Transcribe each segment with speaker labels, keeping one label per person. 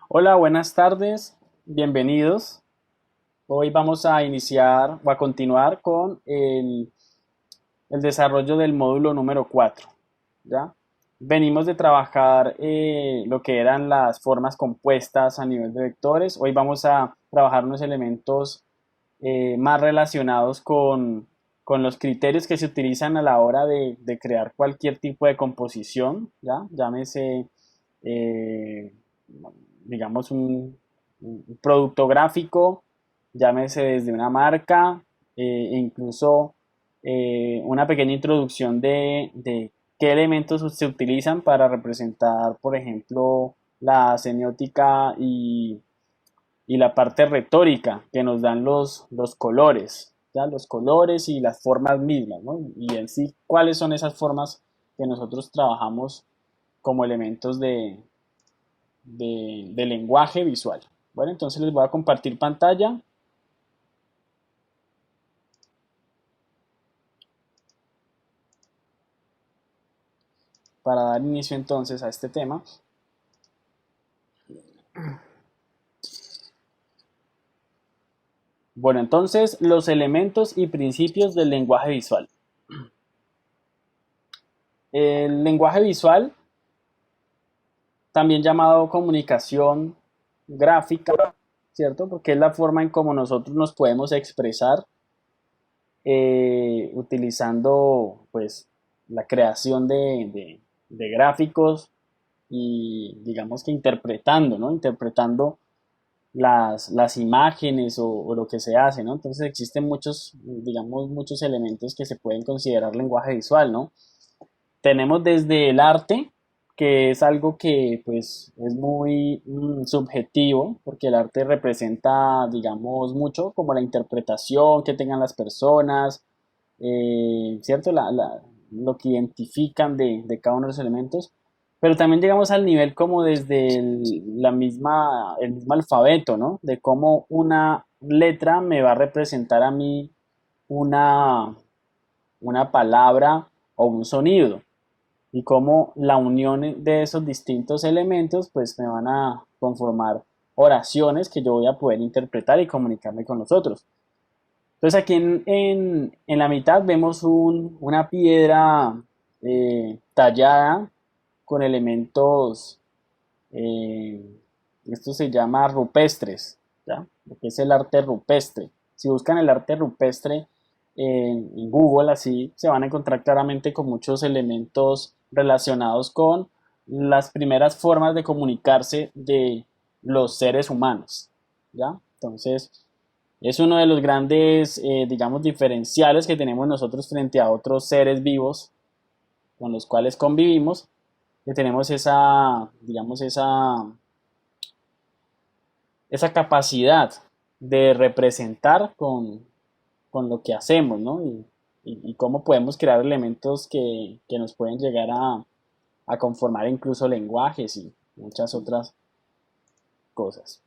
Speaker 1: Hola, buenas tardes, bienvenidos. Hoy vamos a iniciar o a continuar con el desarrollo del módulo número 4. ¿Ya? Venimos de trabajar lo que eran las formas compuestas a nivel de vectores. Hoy vamos a trabajar unos elementos más relacionados con los criterios que se utilizan a la hora de crear cualquier tipo de composición, ¿ya? Llámese, eh, digamos, un producto gráfico, llámese desde una marca, e incluso una pequeña introducción de qué elementos se utilizan para representar, por ejemplo, la semiótica y la parte retórica que nos dan los colores, ¿ya? Los colores y las formas mismas, ¿no? Y en sí, cuáles son esas formas que nosotros trabajamos como elementos de lenguaje visual. Bueno, entonces les voy a compartir pantalla para dar inicio entonces a este tema. Bueno, entonces los elementos y principios del lenguaje visual. El lenguaje visual, también llamado comunicación gráfica, ¿cierto? Porque es la forma en cómo nosotros nos podemos expresar utilizando pues la creación de gráficos y digamos que interpretando, ¿no? Interpretando las imágenes o lo que se hace, ¿no? Entonces existen muchos, digamos, muchos elementos que se pueden considerar lenguaje visual, ¿no? Tenemos desde el arte, que es algo que pues es muy subjetivo, porque el arte representa, digamos, mucho como la interpretación que tengan las personas, ¿cierto? Lo que identifican de cada uno de los elementos, pero también llegamos al nivel como desde el mismo alfabeto, ¿no? De cómo una letra me va a representar a mí una, una palabra o un sonido y cómo la unión de esos distintos elementos pues me van a conformar oraciones que yo voy a poder interpretar y comunicarme con los otros. Entonces aquí en la mitad vemos una piedra tallada con elementos, eh, esto se llama rupestres, ¿ya? Lo que es el arte rupestre. Si buscan el arte rupestre en Google, así se van a encontrar claramente con muchos elementos relacionados con las primeras formas de comunicarse de los seres humanos, ¿ya? Entonces, es uno de los grandes, digamos, diferenciales que tenemos nosotros frente a otros seres vivos con los cuales convivimos, que tenemos esa, digamos, esa capacidad de representar con lo que hacemos, ¿no? Y cómo podemos crear elementos que nos pueden llegar a conformar incluso lenguajes y muchas otras cosas.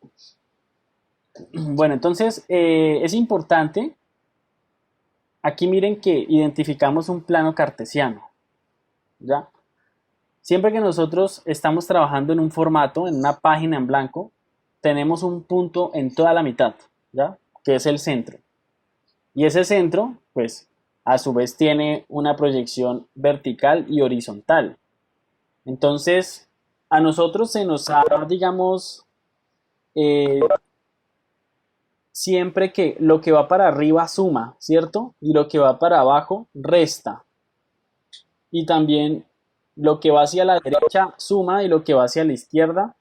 Speaker 1: Bueno, entonces es importante, aquí miren que identificamos un plano cartesiano, ¿ya? Siempre que nosotros estamos trabajando en un formato, en una página en blanco, tenemos un punto en toda la mitad, ¿ya? Que es el centro. Y ese centro, pues, a su vez tiene una proyección vertical y horizontal. Entonces, a nosotros se nos ha, digamos, eh, siempre que lo que va para arriba suma, ¿cierto? Y lo que va para abajo resta. Y también lo que va hacia la derecha suma y lo que va hacia la izquierda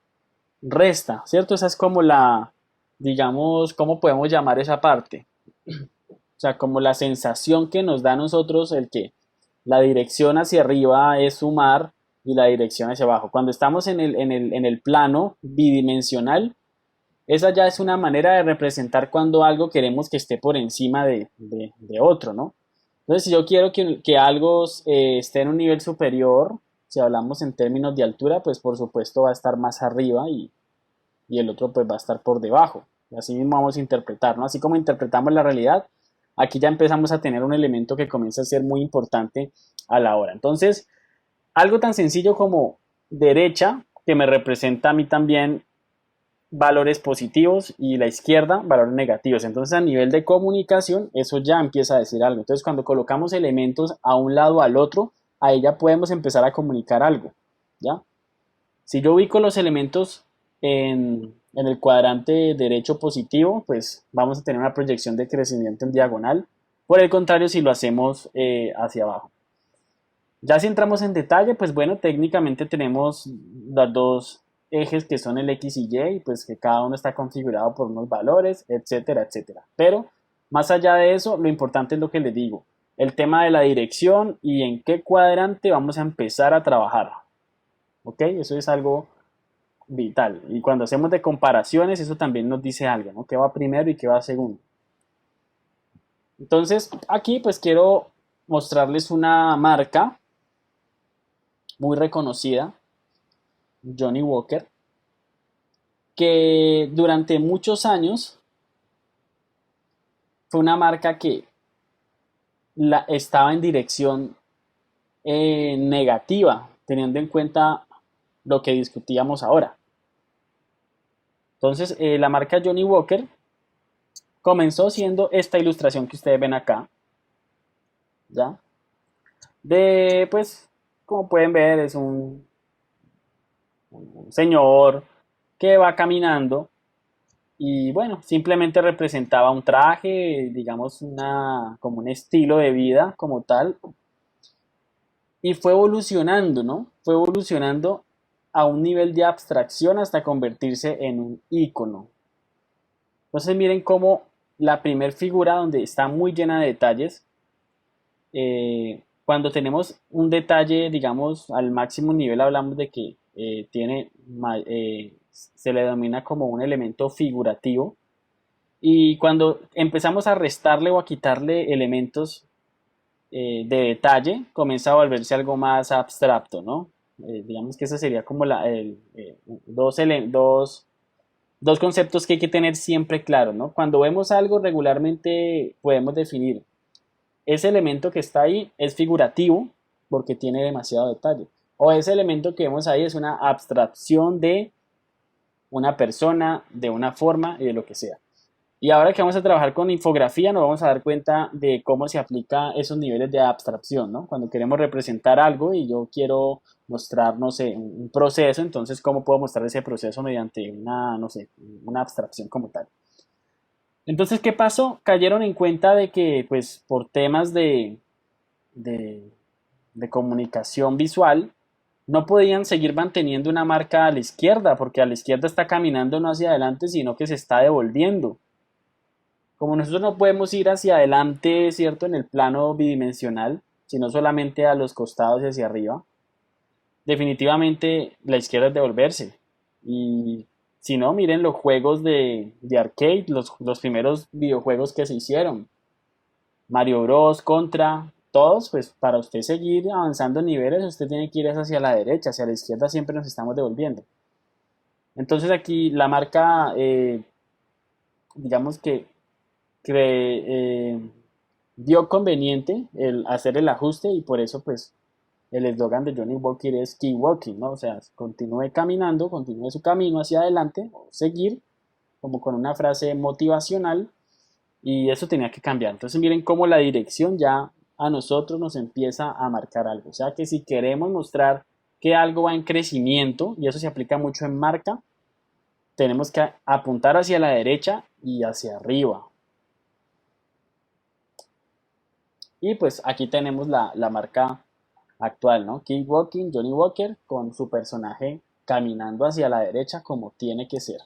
Speaker 1: resta, ¿cierto? Esa es como digamos, ¿cómo podemos llamar esa parte? O sea, como la sensación que nos da a nosotros el que la dirección hacia arriba es sumar y la dirección hacia abajo. Cuando estamos en el plano bidimensional, esa ya es una manera de representar cuando algo queremos que esté por encima de otro, ¿no? Entonces, si yo quiero que algo esté en un nivel superior, si hablamos en términos de altura, pues por supuesto va a estar más arriba y el otro pues va a estar por debajo. Y así mismo vamos a interpretar, ¿no? Así como interpretamos la realidad, aquí ya empezamos a tener un elemento que comienza a ser muy importante a la hora. Entonces, algo tan sencillo como derecha, que me representa a mí también valores positivos y la izquierda valores negativos. Entonces a nivel de comunicación eso ya empieza a decir algo. Entonces cuando colocamos elementos a un lado o al otro, ahí ya podemos empezar a comunicar algo. ¿Ya? Si yo ubico los elementos en el cuadrante derecho positivo, pues vamos a tener una proyección de crecimiento en diagonal. Por el contrario, si lo hacemos hacia abajo. Ya si entramos en detalle, pues bueno, técnicamente tenemos los dos ejes que son el X y Y, pues que cada uno está configurado por unos valores, etcétera, etcétera. Pero más allá de eso, lo importante es lo que les digo, el tema de la dirección y en qué cuadrante vamos a empezar a trabajar. ¿Ok? Eso es algo vital. Y cuando hacemos de comparaciones, eso también nos dice algo, ¿no? ¿Qué va primero y qué va segundo? Entonces, aquí pues quiero mostrarles una marca muy reconocida, Johnny Walker, que durante muchos años fue una marca que estaba en dirección negativa, teniendo en cuenta lo que discutíamos ahora. Entonces, la marca Johnny Walker comenzó siendo esta ilustración que ustedes ven acá, ¿ya? Pues, como pueden ver, es un señor que va caminando y bueno, simplemente representaba un traje, digamos, como un estilo de vida como tal, y fue evolucionando, ¿no? Fue evolucionando a un nivel de abstracción hasta convertirse en un icono. Entonces miren cómo la primer figura donde está muy llena de detalles, cuando tenemos un detalle, digamos, al máximo nivel hablamos de que se le denomina como un elemento figurativo. Y cuando empezamos a restarle o a quitarle elementos de detalle, comienza a volverse algo más abstracto, ¿no? Digamos que ese sería como dos conceptos que hay que tener siempre claros, ¿no? Cuando vemos algo regularmente podemos definir, ese elemento que está ahí es figurativo porque tiene demasiado detalle. O ese elemento que vemos ahí es una abstracción de una persona, de una forma y de lo que sea. Y ahora que vamos a trabajar con infografía, nos vamos a dar cuenta de cómo se aplica esos niveles de abstracción, ¿no? Cuando queremos representar algo y yo quiero mostrar, no sé, un proceso, entonces, ¿cómo puedo mostrar ese proceso mediante no sé, una abstracción como tal? Entonces, ¿qué pasó? Cayeron en cuenta de que, pues, por temas de, de comunicación visual, no podían seguir manteniendo una marca a la izquierda, porque a la izquierda está caminando no hacia adelante, sino que se está devolviendo. Como nosotros no podemos ir hacia adelante, ¿cierto? En el plano bidimensional, sino solamente a los costados y hacia arriba, definitivamente la izquierda es devolverse. Y si no, miren los juegos de arcade, los primeros videojuegos que se hicieron. Mario Bros, Contra, todos, pues para usted seguir avanzando niveles, usted tiene que ir hacia la derecha, hacia la izquierda siempre nos estamos devolviendo. Entonces aquí la marca, digamos que dio conveniente el hacer el ajuste y por eso pues el eslogan de Johnny Walker es Keep Walking, ¿no? O sea, continúe caminando, continúe su camino hacia adelante, o seguir, como con una frase motivacional, y eso tenía que cambiar. Entonces miren cómo la dirección ya a nosotros nos empieza a marcar algo. O sea que si queremos mostrar que algo va en crecimiento, y eso se aplica mucho en marca, tenemos que apuntar hacia la derecha y hacia arriba. Y pues aquí tenemos la marca actual, ¿no? Keep Walking, Johnny Walker, con su personaje caminando hacia la derecha como tiene que ser.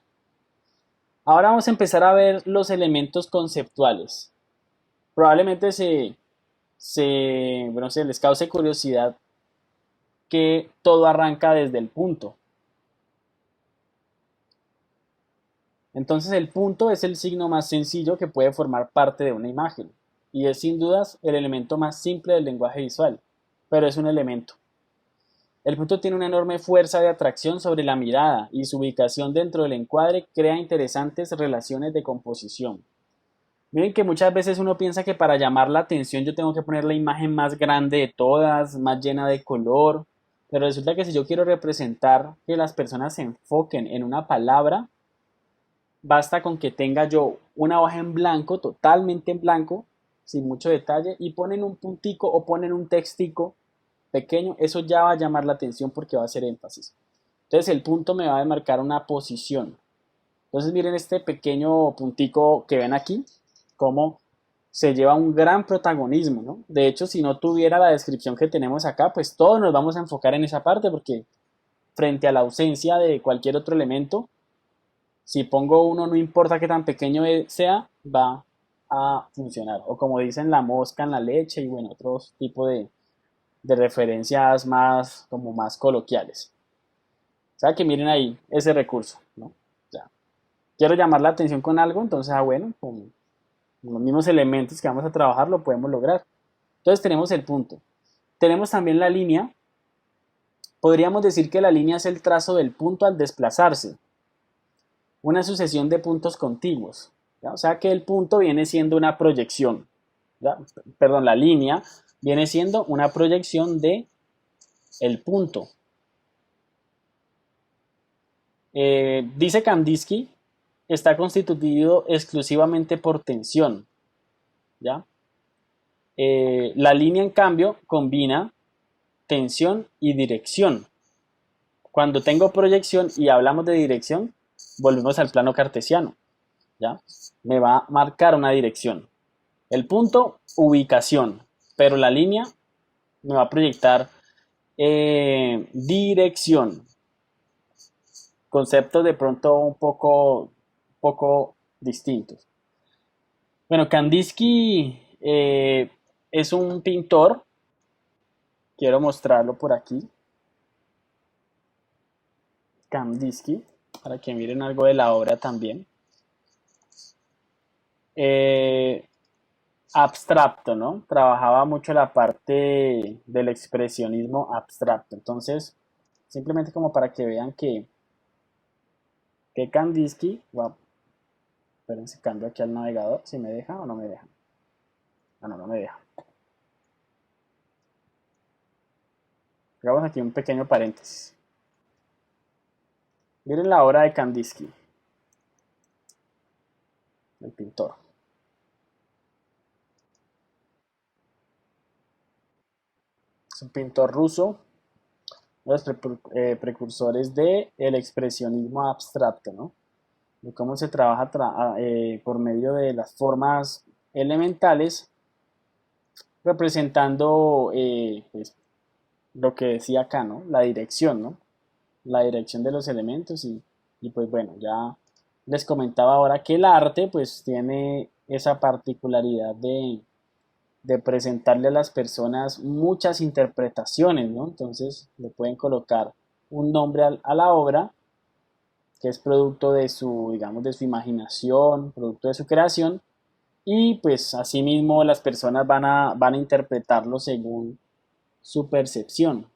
Speaker 1: Ahora vamos a empezar a ver los elementos conceptuales. Probablemente bueno, se les cause curiosidad que todo arranca desde el punto. Entonces el punto es el signo más sencillo que puede formar parte de una imagen y es sin dudas el elemento más simple del lenguaje visual, pero es un elemento. El punto tiene una enorme fuerza de atracción sobre la mirada y su ubicación dentro del encuadre crea interesantes relaciones de composición. Miren que muchas veces uno piensa que para llamar la atención yo tengo que poner la imagen más grande de todas, más llena de color, pero resulta que si yo quiero representar que las personas se enfoquen en una palabra, basta con que tenga yo una hoja en blanco, totalmente en blanco, sin mucho detalle, y ponen un puntico o ponen un textico pequeño, eso ya va a llamar la atención porque va a hacer énfasis. Entonces el punto me va a marcar una posición. Entonces miren este pequeño puntico que ven aquí, cómo se lleva un gran protagonismo, ¿no? De hecho, si no tuviera la descripción que tenemos acá, pues todos nos vamos a enfocar en esa parte porque frente a la ausencia de cualquier otro elemento, si pongo uno, no importa qué tan pequeño sea, va a funcionar. O como dicen, la mosca en la leche y bueno, otros tipos de referencias más, como más coloquiales. O sea que miren ahí ese recurso, ¿no? O sea, quiero llamar la atención con algo, entonces, bueno, con los mismos elementos que vamos a trabajar lo podemos lograr. Entonces tenemos el punto. Tenemos también la línea. Podríamos decir que la línea es el trazo del punto al desplazarse, una sucesión de puntos contiguos. ¿Ya? O sea que el punto viene siendo una proyección. ¿Ya? Perdón, la línea viene siendo una proyección de el punto. Dice Kandinsky, está constituido exclusivamente por tensión. ¿Ya? La línea, en cambio, combina tensión y dirección. Cuando tengo proyección y hablamos de dirección, volvemos al plano cartesiano. ¿Ya? Me va a marcar una dirección. El punto, ubicación, pero la línea me va a proyectar dirección. Conceptos de pronto un poco distintos. Bueno, Kandinsky es un pintor. Quiero mostrarlo por aquí. Kandinsky, para que miren algo de la obra también. Abstracto, ¿no? Trabajaba mucho la parte del expresionismo abstracto. Entonces, simplemente como para que vean que Kandinsky, wow, espérense, cambio aquí al navegador, si me deja o no me deja. No me deja. Hagamos aquí un pequeño paréntesis. Miren la obra de Kandinsky, el pintor. Es un pintor ruso, uno de los precursores del expresionismo abstracto, ¿no? De cómo se trabaja por medio de las formas elementales, representando pues, lo que decía acá, ¿no? La dirección, ¿no? La dirección de los elementos y pues bueno, ya les comentaba ahora que el arte pues tiene esa particularidad de presentarle a las personas muchas interpretaciones, ¿no? Entonces le pueden colocar un nombre a la obra que es producto de su, digamos, de su imaginación, producto de su creación, y pues asimismo las personas van a interpretarlo según su percepción.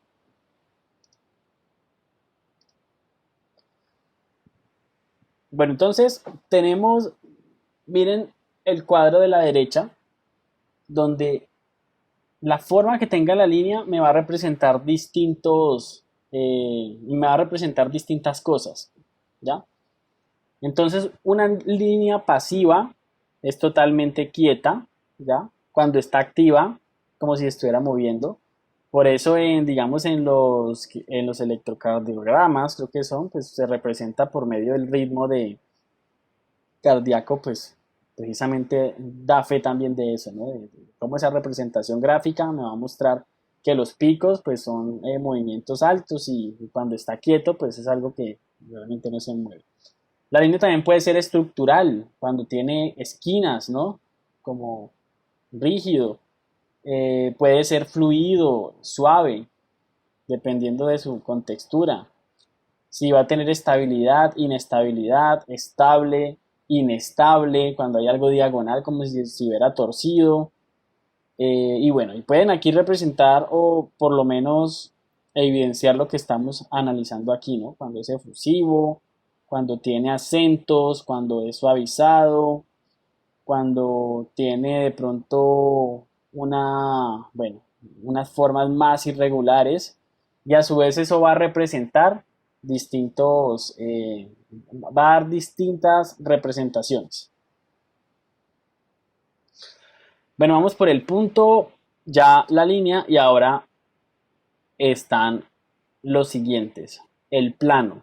Speaker 1: Bueno, entonces tenemos, miren el cuadro de la derecha, donde la forma que tenga la línea me va a representar y me va a representar distintas cosas, ¿ya? Entonces, una línea pasiva es totalmente quieta, ¿ya? Cuando está activa, como si estuviera moviendo. Por eso, digamos, en los electrocardiogramas, creo que son, pues se representa por medio del ritmo cardíaco, pues precisamente da fe también de eso, ¿no? De cómo esa representación gráfica me va a mostrar que los picos, pues son movimientos altos y cuando está quieto, pues es algo que realmente no se mueve. La línea también puede ser estructural, cuando tiene esquinas, ¿no? Como rígido. Puede ser fluido, suave, dependiendo de su contextura. Si va a tener estabilidad, inestabilidad, estable, inestable, cuando hay algo diagonal, como si estuviera torcido. Y bueno, y pueden aquí representar o por lo menos evidenciar lo que estamos analizando aquí, ¿no? Cuando es efusivo, cuando tiene acentos, cuando es suavizado, cuando tiene de pronto bueno, unas formas más irregulares y a su vez eso va a representar va a dar distintas representaciones. Bueno, vamos por el punto, ya la línea, y ahora están los siguientes. El plano.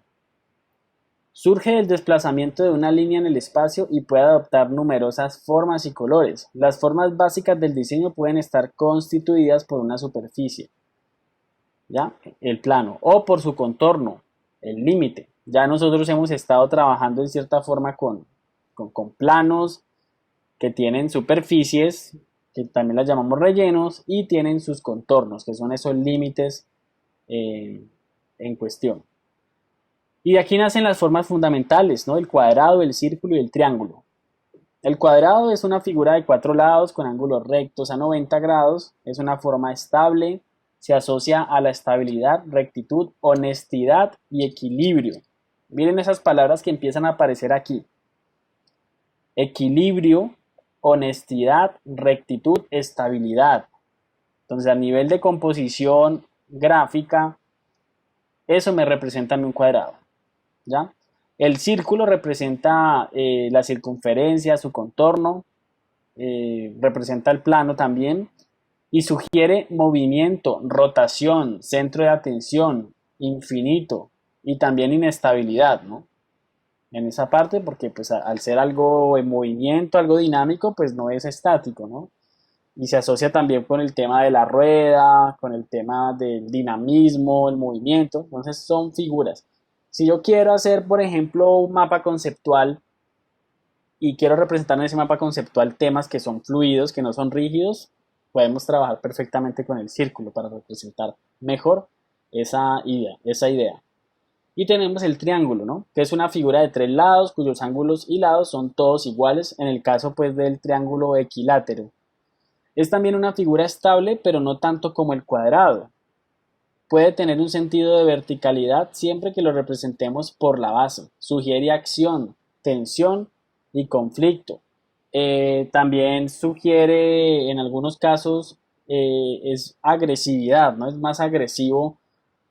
Speaker 1: Surge del desplazamiento de una línea en el espacio y puede adoptar numerosas formas y colores. Las formas básicas del diseño pueden estar constituidas por una superficie, ¿ya? El plano, o por su contorno, el límite. Ya nosotros hemos estado trabajando en cierta forma con planos que tienen superficies, que también las llamamos rellenos, y tienen sus contornos, que son esos límites en cuestión. Y de aquí nacen las formas fundamentales, ¿no? El cuadrado, el círculo y el triángulo. El cuadrado es una figura de 4 lados con ángulos rectos a 90 grados, es una forma estable, se asocia a la estabilidad, rectitud, honestidad y equilibrio. Miren esas palabras que empiezan a aparecer aquí. Equilibrio, honestidad, rectitud, estabilidad. Entonces, a nivel de composición gráfica, eso me representa a mí un cuadrado, ¿ya? El círculo representa la circunferencia, su contorno, representa el plano también y sugiere movimiento, rotación, centro de atención, infinito y también inestabilidad, ¿no? En esa parte, porque pues al ser algo en movimiento, algo dinámico, pues no es estático, ¿no? Y se asocia también con el tema de la rueda, con el tema del dinamismo, el movimiento, entonces son figuras. Si yo quiero hacer, por ejemplo, un mapa conceptual y quiero representar en ese mapa conceptual temas que son fluidos, que no son rígidos, podemos trabajar perfectamente con el círculo para representar mejor esa idea. Y tenemos el triángulo, ¿no? Que es una figura de 3 lados cuyos ángulos y lados son todos iguales en el caso pues del triángulo equilátero. Es también una figura estable, pero no tanto como el cuadrado. Puede tener un sentido de verticalidad siempre que lo representemos por la base. Sugiere acción, tensión y conflicto. También sugiere, en algunos casos, es agresividad, ¿no? Es más agresivo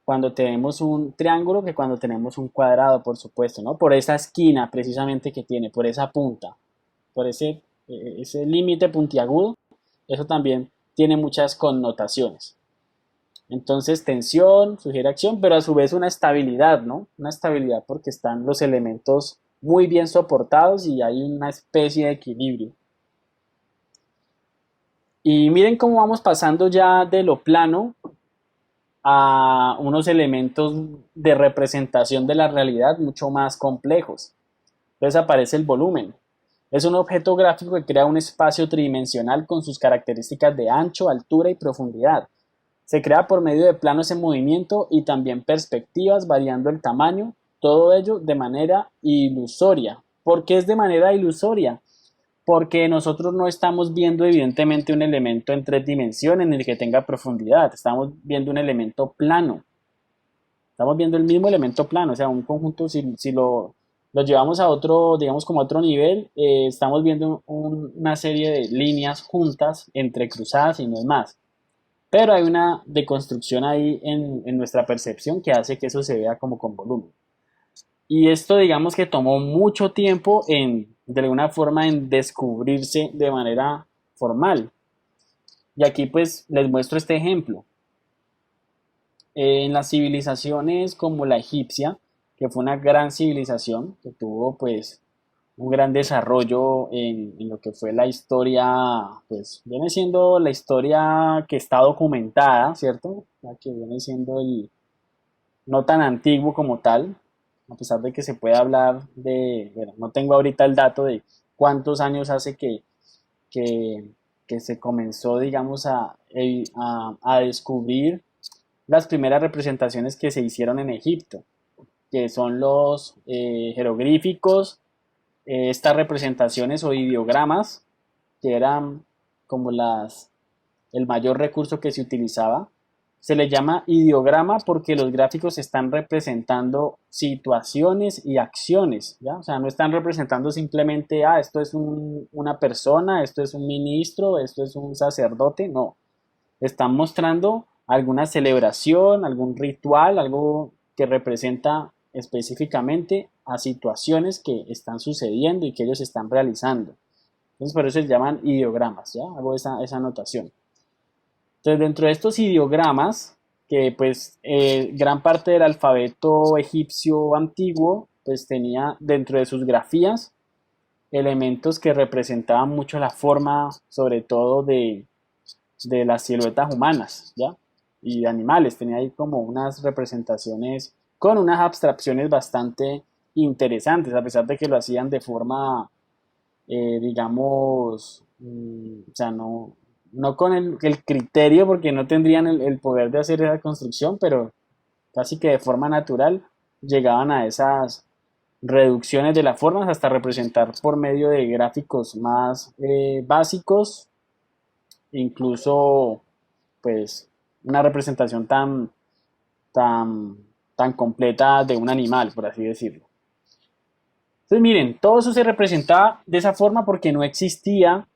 Speaker 1: cuando tenemos un triángulo que cuando tenemos un cuadrado, por supuesto, ¿no? Por esa esquina precisamente que tiene, por esa punta, por ese límite puntiagudo, eso también tiene muchas connotaciones. Entonces, tensión sugiere acción, pero a su vez una estabilidad, ¿no? Una estabilidad porque están los elementos muy bien soportados y hay una especie de equilibrio. Y miren cómo vamos pasando ya de lo plano a unos elementos de representación de la realidad mucho más complejos. Entonces aparece el volumen. Es un objeto gráfico que crea un espacio tridimensional con sus características de ancho, altura y profundidad. Se crea por medio de planos en movimiento y también perspectivas variando el tamaño, todo ello de manera ilusoria. ¿Por qué es de manera ilusoria? Porque nosotros no estamos viendo evidentemente un elemento en 3 dimensiones en el que tenga profundidad, estamos viendo un elemento plano, estamos viendo el mismo elemento plano, o sea, un conjunto, si lo llevamos a otro, digamos como a otro nivel, estamos viendo una serie de líneas juntas, entrecruzadas y no es más. Pero hay una deconstrucción ahí en nuestra percepción que hace que eso se vea como con volumen. Y esto digamos que tomó mucho tiempo de alguna forma en descubrirse de manera formal. Y aquí pues les muestro este ejemplo. En las civilizaciones como la egipcia, que fue una gran civilización, que tuvo pues un gran desarrollo en lo que fue la historia, pues viene siendo la historia que está documentada, ¿cierto? La que viene siendo no tan antiguo como tal, a pesar de que se puede hablar bueno, no tengo ahorita el dato de cuántos años hace que, que se comenzó, digamos, a descubrir las primeras representaciones que se hicieron en Egipto, que son los jeroglíficos, estas representaciones o ideogramas, que eran como el mayor recurso que se utilizaba. Se le llama ideograma porque los gráficos están representando situaciones y acciones, ¿ya? O sea, no están representando simplemente, esto es una persona, esto es un ministro, esto es un sacerdote, no. Están mostrando alguna celebración, algún ritual, algo que representa específicamente a situaciones que están sucediendo y que ellos están realizando. Entonces por eso se llaman ideogramas, ¿ya? Hago esa anotación. Entonces dentro de estos ideogramas, que pues gran parte del alfabeto egipcio antiguo, pues tenía dentro de sus grafías elementos que representaban mucho la forma, sobre todo de las siluetas humanas, ¿ya? Y de animales. Tenía ahí como unas representaciones con unas abstracciones bastante interesantes, a pesar de que lo hacían de forma, digamos, o sea, no con el criterio, porque no tendrían el poder de hacer esa construcción, pero casi que de forma natural llegaban a esas reducciones de las formas hasta representar por medio de gráficos más básicos, incluso pues una representación tan, tan completa de un animal, por así decirlo. Entonces miren, todo eso se representaba de esa forma porque no existía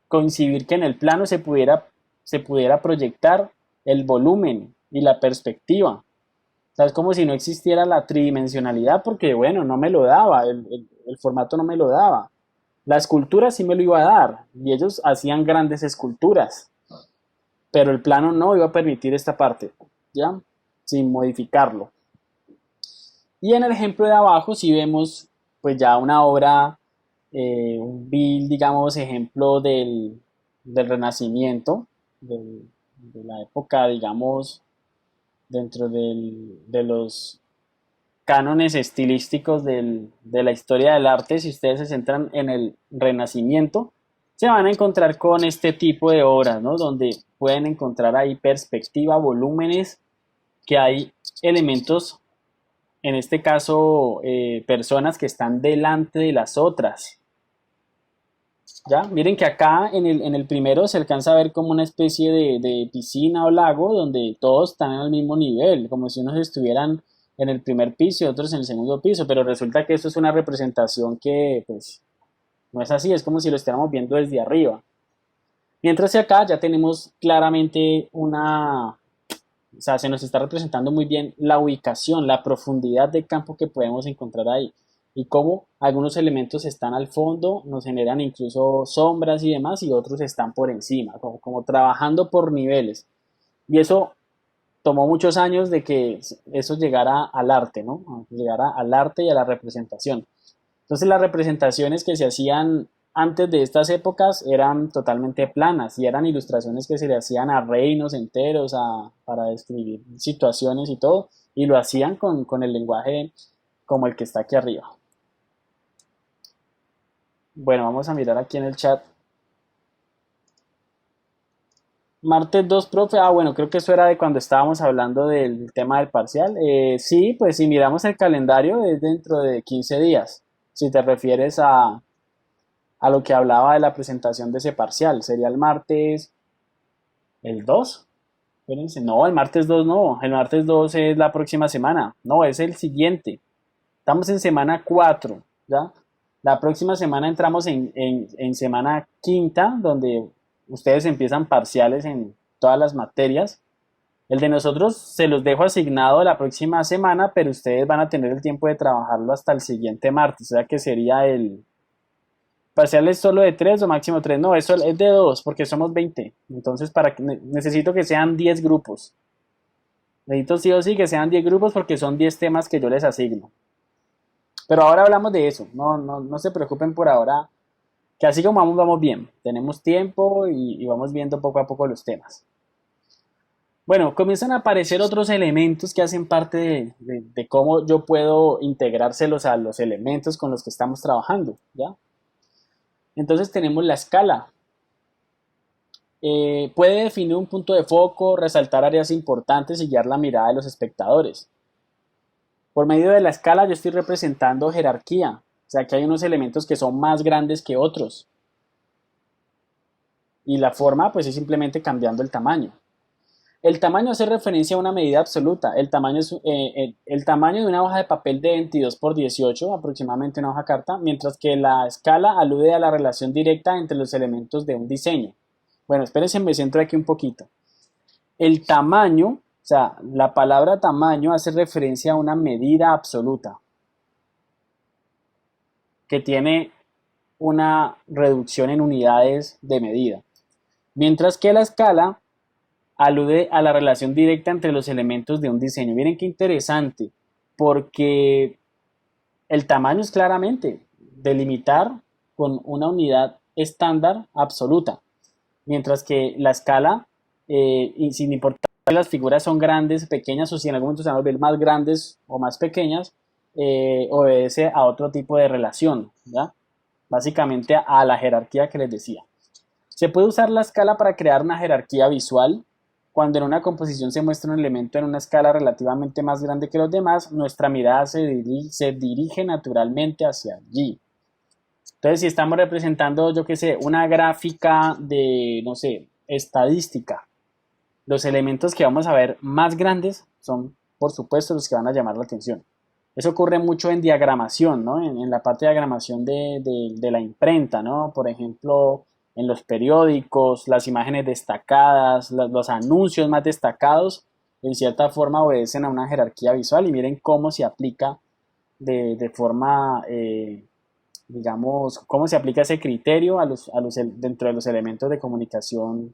Speaker 1: coincidir que en el plano se pudiera proyectar el volumen y la perspectiva. O sea, es como si no existiera la tridimensionalidad porque, bueno, no me lo daba, el formato no me lo daba. La escultura sí me lo iba a dar y ellos hacían grandes esculturas, pero el plano no iba a permitir esta parte, ¿ya? Sin modificarlo. Y en el ejemplo de abajo sí vemos pues ya una obra, un vil, digamos, ejemplo del Renacimiento, de la época, digamos, dentro de los cánones estilísticos de la historia del arte. Si ustedes se centran en el Renacimiento, se van a encontrar con este tipo de obras, ¿no? Donde pueden encontrar ahí perspectiva, volúmenes, que hay elementos, en este caso, personas que están delante de las otras. ¿Ya? Miren que acá en el primero se alcanza a ver como una especie de piscina o lago donde todos están al mismo nivel, como si unos estuvieran en el primer piso y otros en el segundo piso, pero resulta que esto es una representación que pues no es así, es como si lo estuviéramos viendo desde arriba. Mientras que acá ya tenemos claramente o sea, se nos está representando muy bien la ubicación, la profundidad de campo que podemos encontrar ahí y cómo algunos elementos están al fondo, nos generan incluso sombras y demás y otros están por encima, como trabajando por niveles. Y eso tomó muchos años de que eso llegara al arte, ¿no? Llegara al arte y a la representación. Entonces las representaciones que se hacían antes de estas épocas eran totalmente planas y eran ilustraciones que se le hacían a reinos enteros para describir situaciones y todo, y lo hacían con el lenguaje como el que está aquí arriba. Bueno, vamos a mirar aquí en el chat. Martes 2 profe. Ah, bueno, creo que eso era de cuando estábamos hablando del tema del parcial. Sí, pues si miramos el calendario es dentro de 15 días. Si te refieres a lo que hablaba de la presentación de ese parcial, sería el martes, el 2. Espérense, no, el martes 2 no, el martes 2 es la próxima semana, no, es el siguiente. Estamos en semana 4, ¿ya? La próxima semana entramos en semana quinta, donde ustedes empiezan parciales en todas las materias. El de nosotros se los dejo asignado la próxima semana, pero ustedes van a tener el tiempo de trabajarlo hasta el siguiente martes, o sea que sería el parcial es solo de 3 o máximo 3. No, eso es de 2 porque somos 20. Entonces, necesito que sean 10 grupos. Necesito sí o sí que sean 10 grupos porque son 10 temas que yo les asigno. Pero ahora hablamos de eso. No se preocupen por ahora, que así como vamos, vamos bien. Tenemos tiempo y vamos viendo poco a poco los temas. Bueno, comienzan a aparecer otros elementos que hacen parte de cómo yo puedo integrárselos a los elementos con los que estamos trabajando, ¿ya? Entonces tenemos la escala. Puede definir un punto de foco, resaltar áreas importantes y guiar la mirada de los espectadores. Por medio de la escala yo estoy representando jerarquía, o sea que hay unos elementos que son más grandes que otros. Y la forma pues es simplemente cambiando el tamaño. El tamaño hace referencia a una medida absoluta. El tamaño de una hoja de papel de 22 por 18, aproximadamente una hoja carta, mientras que la escala alude a la relación directa entre los elementos de un diseño. Bueno, espérense, me centro aquí un poquito. El tamaño sea, la palabra tamaño hace referencia a una medida absoluta que tiene una reducción en unidades de medida, mientras que la escala alude a la relación directa entre los elementos de un diseño. Miren qué interesante, porque el tamaño es claramente delimitar con una unidad estándar absoluta, mientras que la escala, y sin importar si las figuras son grandes, pequeñas o si en algún momento se van a volver más grandes o más pequeñas, obedece a otro tipo de relación, ¿ya? Básicamente a la jerarquía que les decía. Se puede usar la escala para crear una jerarquía visual. Cuando en una composición se muestra un elemento en una escala relativamente más grande que los demás, nuestra mirada se dirige naturalmente hacia allí. Entonces, si estamos representando, yo qué sé, una gráfica de, no sé, estadística, los elementos que vamos a ver más grandes son, por supuesto, los que van a llamar la atención. Eso ocurre mucho en diagramación, ¿no? En la parte de diagramación de la imprenta, ¿no? Por ejemplo, en los periódicos, las imágenes destacadas, los anuncios más destacados, en cierta forma obedecen a una jerarquía visual y miren cómo se aplica de forma, digamos, cómo se aplica ese criterio dentro de los elementos de comunicación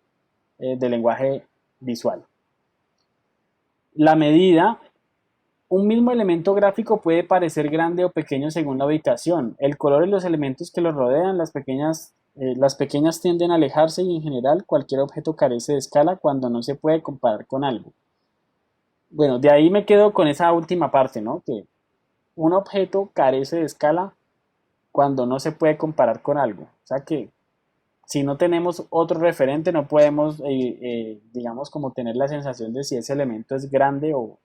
Speaker 1: de lenguaje visual. La medida. Un mismo elemento gráfico puede parecer grande o pequeño según la ubicación. El color y los elementos que lo rodean, las pequeñas tienden a alejarse y en general cualquier objeto carece de escala cuando no se puede comparar con algo. Bueno, de ahí me quedo con esa última parte, ¿no? Que un objeto carece de escala cuando no se puede comparar con algo. O sea que si no tenemos otro referente no podemos, digamos, como tener la sensación de si ese elemento es grande o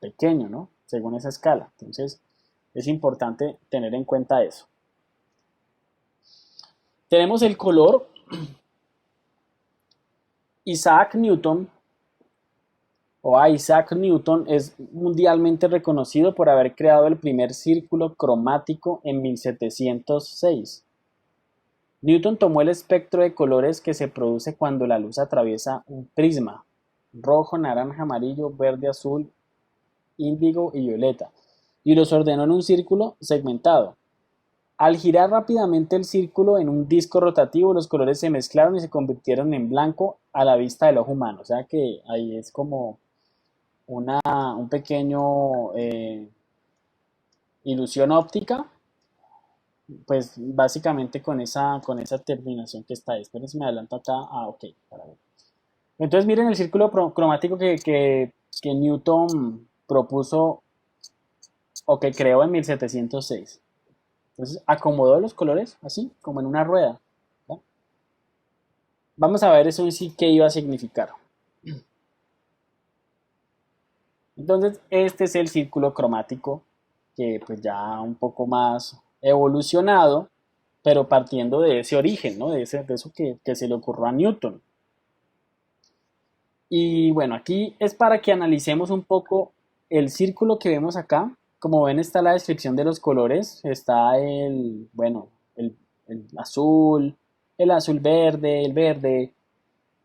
Speaker 1: pequeño, ¿no? Según esa escala. Entonces, es importante tener en cuenta eso. Tenemos el color. Isaac Newton Isaac Newton es mundialmente reconocido por haber creado el primer círculo cromático en 1706. Newton tomó el espectro de colores que se produce cuando la luz atraviesa un prisma: rojo, naranja, amarillo, verde, azul, índigo y violeta, y los ordenó en un círculo segmentado. Al girar rápidamente el círculo en un disco rotativo, los colores se mezclaron y se convirtieron en blanco a la vista del ojo humano. O sea que ahí es como un pequeño ilusión óptica, pues básicamente con esa terminación que está ahí. Esperen si me adelanto acá. Ok. Para ver. Entonces miren el círculo cromático que Newton propuso o que creó en 1706. Entonces acomodó los colores así, como en una rueda, ¿no? Vamos a ver eso en sí qué iba a significar. Entonces este es el círculo cromático, que pues ya un poco más evolucionado, pero partiendo de ese origen, ¿no? De eso que se le ocurrió a Newton. Y bueno, aquí es para que analicemos un poco el círculo que vemos acá. Como ven, está la descripción de los colores. Está bueno, el azul verde,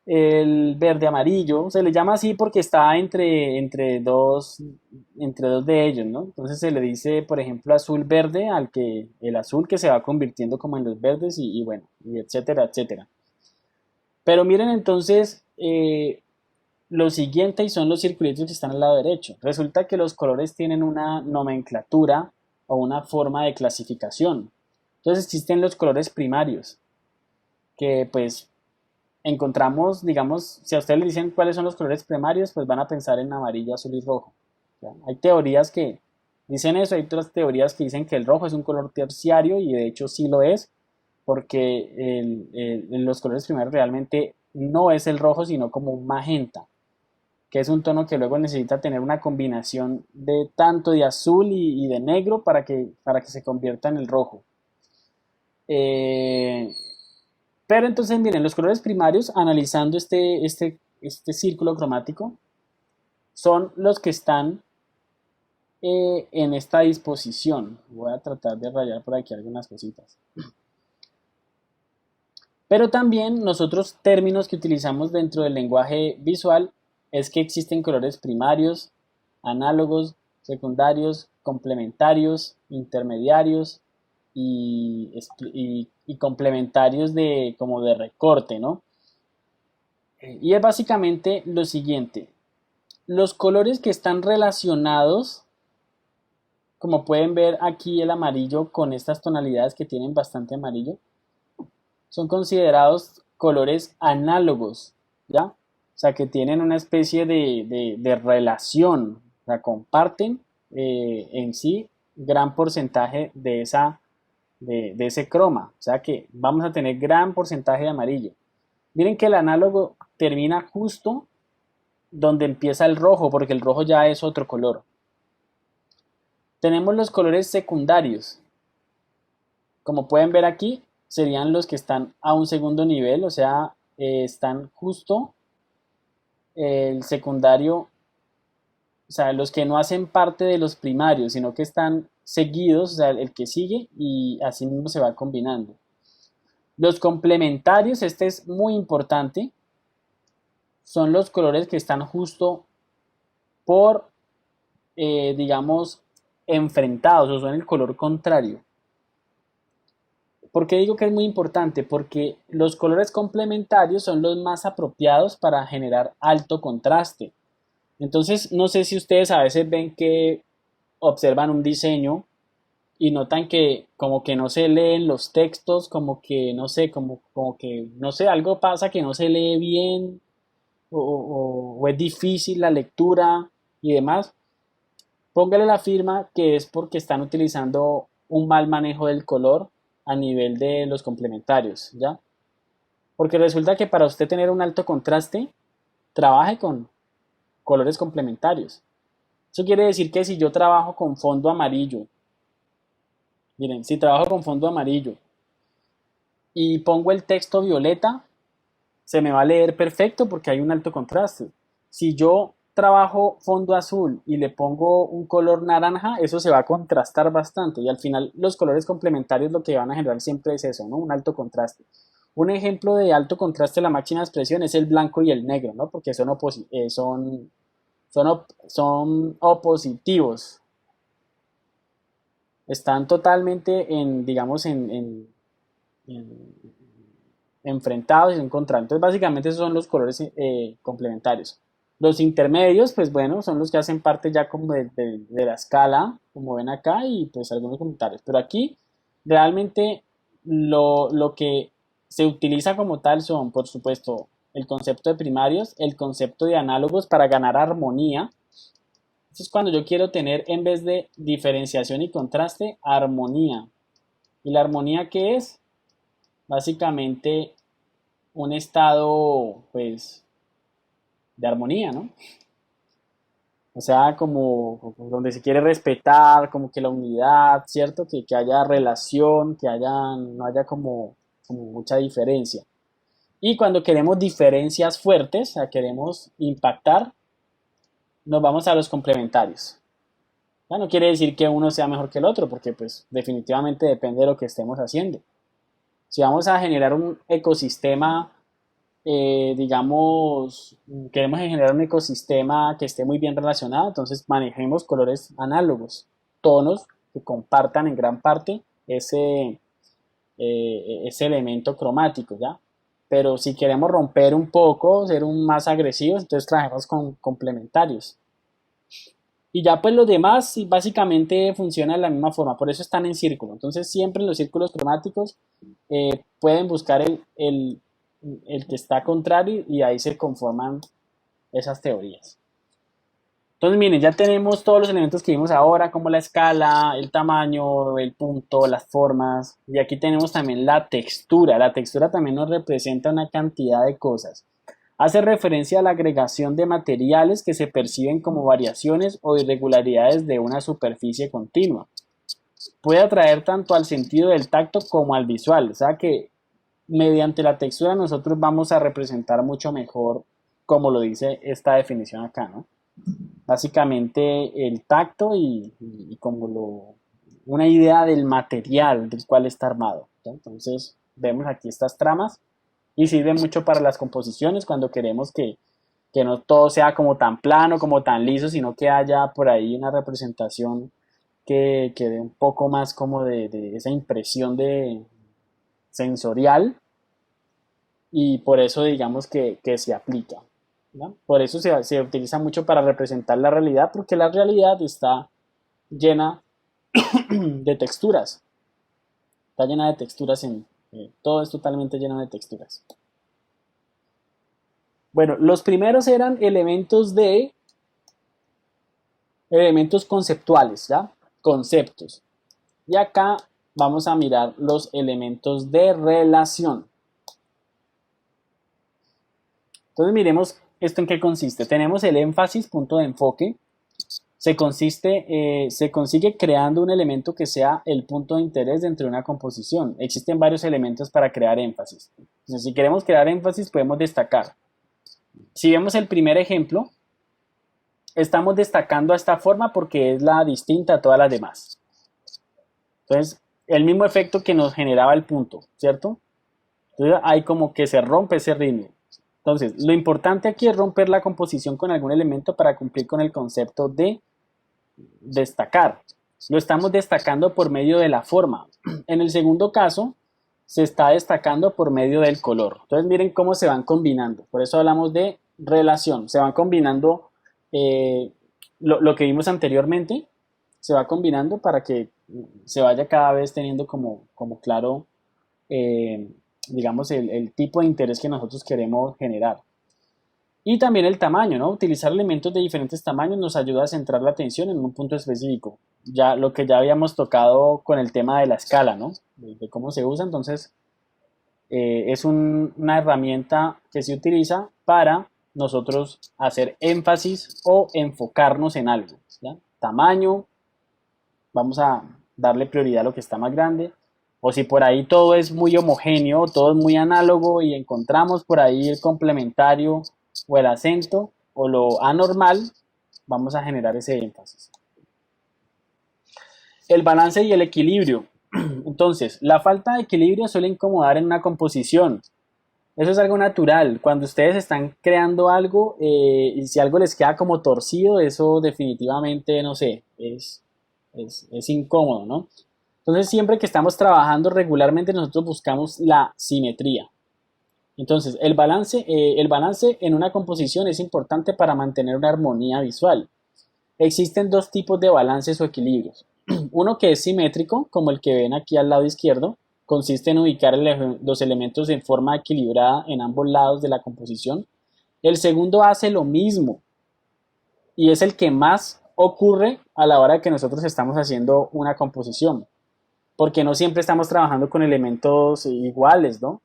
Speaker 1: el verde amarillo. Se le llama así porque está entre dos de ellos, ¿no? Entonces se le dice, por ejemplo, azul verde el azul que se va convirtiendo como en los verdes y bueno, y etcétera, etcétera. Pero miren entonces, lo siguiente y son los circulitos que están al lado derecho. Resulta que los colores tienen una nomenclatura o una forma de clasificación. Entonces existen los colores primarios, que pues encontramos, digamos, si a ustedes le dicen cuáles son los colores primarios, pues van a pensar en amarillo, azul y rojo. Hay teorías que dicen eso, hay otras teorías que dicen que el rojo es un color terciario y de hecho sí lo es, porque los colores primarios realmente no es el rojo, sino como un magenta, que es un tono que luego necesita tener una combinación de tanto de azul y de negro para que se convierta en el rojo. Eh, pero entonces miren, los colores primarios, analizando este círculo cromático, son los que están en esta disposición. Voy a tratar de rayar por aquí algunas cositas. Pero también nosotros términos que utilizamos dentro del lenguaje visual es que existen colores primarios, análogos, secundarios, complementarios, intermediarios y complementarios de como de recorte, ¿no? Y es básicamente lo siguiente. Los colores que están relacionados, como pueden ver aquí el amarillo con estas tonalidades que tienen bastante amarillo, son considerados colores análogos, ¿ya? O sea, que tienen una especie de relación, o sea, comparten en sí gran porcentaje de ese croma, o sea que vamos a tener gran porcentaje de amarillo. Miren que el análogo termina justo donde empieza el rojo, porque el rojo ya es otro color. Tenemos los colores secundarios. Como pueden ver aquí, serían los que están a un segundo nivel, o sea, están justo el secundario, o sea, los que no hacen parte de los primarios, sino que están seguidos, o sea, el que sigue y así mismo se va combinando. Los complementarios, este es muy importante, son los colores que están justo por, digamos, enfrentados, o son el color contrario. ¿Por qué digo que es muy importante? Porque los colores complementarios son los más apropiados para generar alto contraste. Entonces, no sé si ustedes a veces ven que observan un diseño y notan que como que no se leen los textos, como que no sé, como que no sé, algo pasa que no se lee bien o es difícil la lectura y demás. Póngale la firma que es porque están utilizando un mal manejo del color a nivel de los complementarios, ¿ya? Porque resulta que para usted tener un alto contraste, trabaje con colores complementarios. Eso quiere decir que si yo trabajo con fondo amarillo, miren, si trabajo con fondo amarillo y pongo el texto violeta, se me va a leer perfecto porque hay un alto contraste. Si yo trabajo fondo azul y le pongo un color naranja, eso se va a contrastar bastante y al final los colores complementarios lo que van a generar siempre es eso, ¿no? Un alto contraste. Un ejemplo de alto contraste de la máxima expresión es el blanco y el negro, ¿no? Porque son opositivos. Están totalmente digamos, en- enfrentados y son contrarios. Entonces, básicamente esos son los colores complementarios. Los intermedios, pues bueno, son los que hacen parte ya como de la escala, como ven acá, y pues algunos comentarios. Pero aquí realmente lo que se utiliza como tal son, por supuesto, el concepto de primarios, el concepto de análogos para ganar armonía. Eso es cuando yo quiero tener, en vez de diferenciación y contraste, armonía. ¿Y la armonía qué es? Básicamente un estado, pues, de armonía, ¿no? O sea, como donde se quiere respetar, como que la unidad, ¿cierto? Que haya relación, no haya como mucha diferencia. Y cuando queremos diferencias fuertes, o sea, queremos impactar, nos vamos a los complementarios. Ya no quiere decir que uno sea mejor que el otro, porque pues definitivamente depende de lo que estemos haciendo. Si vamos a generar un ecosistema, digamos, queremos generar un ecosistema que esté muy bien relacionado, entonces manejemos colores análogos, tonos que compartan en gran parte ese elemento cromático, ¿ya? Pero si queremos romper un poco, ser más agresivos, entonces trabajemos con complementarios. Y ya pues los demás sí, básicamente funcionan de la misma forma, por eso están en círculo. Entonces siempre en los círculos cromáticos pueden buscar el que está contrario y ahí se conforman esas teorías. Entonces miren, ya tenemos todos los elementos que vimos ahora, como la escala, el tamaño, el punto, las formas. Y aquí tenemos también la textura. La textura también nos representa una cantidad de cosas. Hace referencia a la agregación de materiales que se perciben como variaciones o irregularidades de una superficie continua. Puede atraer tanto al sentido del tacto como al visual. O sea que mediante la textura nosotros vamos a representar mucho mejor, como lo dice esta definición acá, ¿no? Básicamente el tacto y como una idea del material del cual está armado, ¿no? Entonces vemos aquí estas tramas y sirve mucho para las composiciones cuando queremos que que no todo sea como tan plano, como tan liso, sino que haya por ahí una representación que dé un poco más como de esa impresión de sensorial y por eso digamos que se aplica, ¿no? Por eso se utiliza mucho para representar la realidad, porque la realidad está llena de texturas, está llena de texturas todo es totalmente lleno de texturas. Bueno, los primeros eran elementos conceptuales, ¿ya? Conceptos. Y acá vamos a mirar los elementos de relación. Entonces miremos esto en qué consiste. Tenemos el énfasis, punto de enfoque. Se consigue creando un elemento que sea el punto de interés dentro de una composición. Existen varios elementos para crear énfasis. Entonces, si queremos crear énfasis, podemos destacar. Si vemos el primer ejemplo, estamos destacando a esta forma porque es la distinta a todas las demás. Entonces, el mismo efecto que nos generaba el punto, ¿cierto? Entonces, hay como que se rompe ese ritmo. Entonces, lo importante aquí es romper la composición con algún elemento para cumplir con el concepto de destacar. Lo estamos destacando por medio de la forma. En el segundo caso, se está destacando por medio del color. Entonces, miren cómo se van combinando. Por eso hablamos de relación. Se van combinando lo que vimos anteriormente, se va combinando para que se vaya cada vez teniendo como claro, digamos, el tipo de interés que nosotros queremos generar. Y también el tamaño, ¿no? Utilizar elementos de diferentes tamaños nos ayuda a centrar la atención en un punto específico. Ya lo que ya habíamos tocado con el tema de la escala, ¿no? De cómo se usa. Entonces, es una herramienta que se utiliza para nosotros hacer énfasis o enfocarnos en algo, ¿ya? Tamaño, vamos a darle prioridad a lo que está más grande. O si por ahí todo es muy homogéneo, todo es muy análogo y encontramos por ahí el complementario o el acento o lo anormal, vamos a generar ese énfasis. El balance y el equilibrio. Entonces, la falta de equilibrio suele incomodar en una composición. Eso es algo natural. Cuando ustedes están creando algo y si algo les queda como torcido, eso definitivamente, no sé, es incómodo, ¿no? Entonces, siempre que estamos trabajando regularmente, nosotros buscamos la simetría. Entonces, el balance en una composición es importante para mantener una armonía visual. Existen dos tipos de balances o equilibrios. Uno que es simétrico, como el que ven aquí al lado izquierdo, consiste en ubicar los elementos en forma equilibrada en ambos lados de la composición. El segundo hace lo mismo y es el que más ocurre a la hora que nosotros estamos haciendo una composición, porque no siempre estamos trabajando con elementos iguales, ¿no?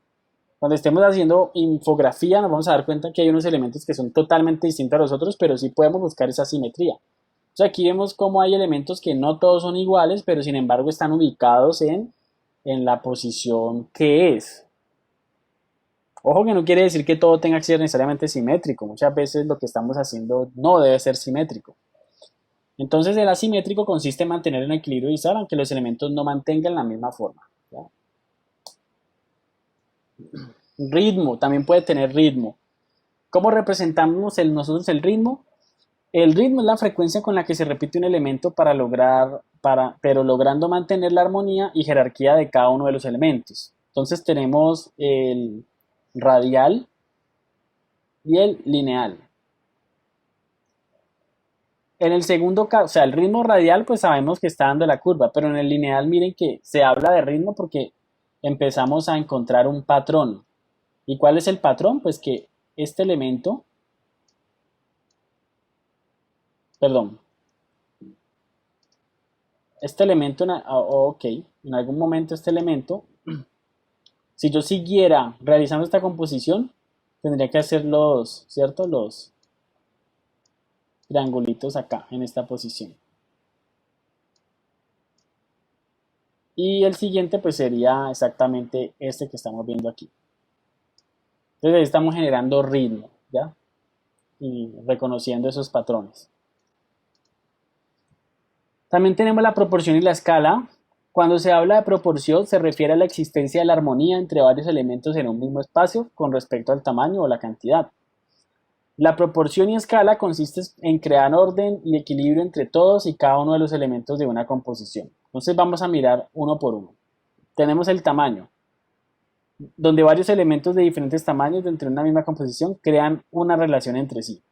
Speaker 1: Cuando estemos haciendo infografía nos vamos a dar cuenta que hay unos elementos que son totalmente distintos a los otros, pero sí podemos buscar esa simetría. Entonces aquí vemos cómo hay elementos que no todos son iguales, pero sin embargo están ubicados en la posición que es. Ojo que no quiere decir que todo tenga que ser necesariamente simétrico. Muchas veces lo que estamos haciendo no debe ser simétrico. Entonces el asimétrico consiste en mantener un equilibrio visual aunque los elementos no mantengan la misma forma, ¿ya? Ritmo, también puede tener ritmo. ¿Cómo representamos nosotros el ritmo? El ritmo es la frecuencia con la que se repite un elemento pero logrando mantener la armonía y jerarquía de cada uno de los elementos. Entonces tenemos el radial y el lineal. En el segundo caso, o sea, el ritmo radial pues sabemos que está dando la curva, pero en el lineal miren que se habla de ritmo porque empezamos a encontrar un patrón. ¿Y cuál es el patrón? Pues que este elemento, perdón, este elemento, ok, en algún momento este elemento, si yo siguiera realizando esta composición, tendría que hacer ¿cierto? Los triangulitos acá, en esta posición. Y el siguiente pues sería exactamente este que estamos viendo aquí. Entonces ahí estamos generando ritmo, ¿ya? Y reconociendo esos patrones. También tenemos la proporción y la escala. Cuando se habla de proporción se refiere a la existencia de la armonía entre varios elementos en un mismo espacio con respecto al tamaño o la cantidad. La proporción y escala consiste en crear orden y equilibrio entre todos y cada uno de los elementos de una composición. Entonces vamos a mirar uno por uno. Tenemos el tamaño, donde varios elementos de diferentes tamaños dentro de una misma composición crean una relación entre sí.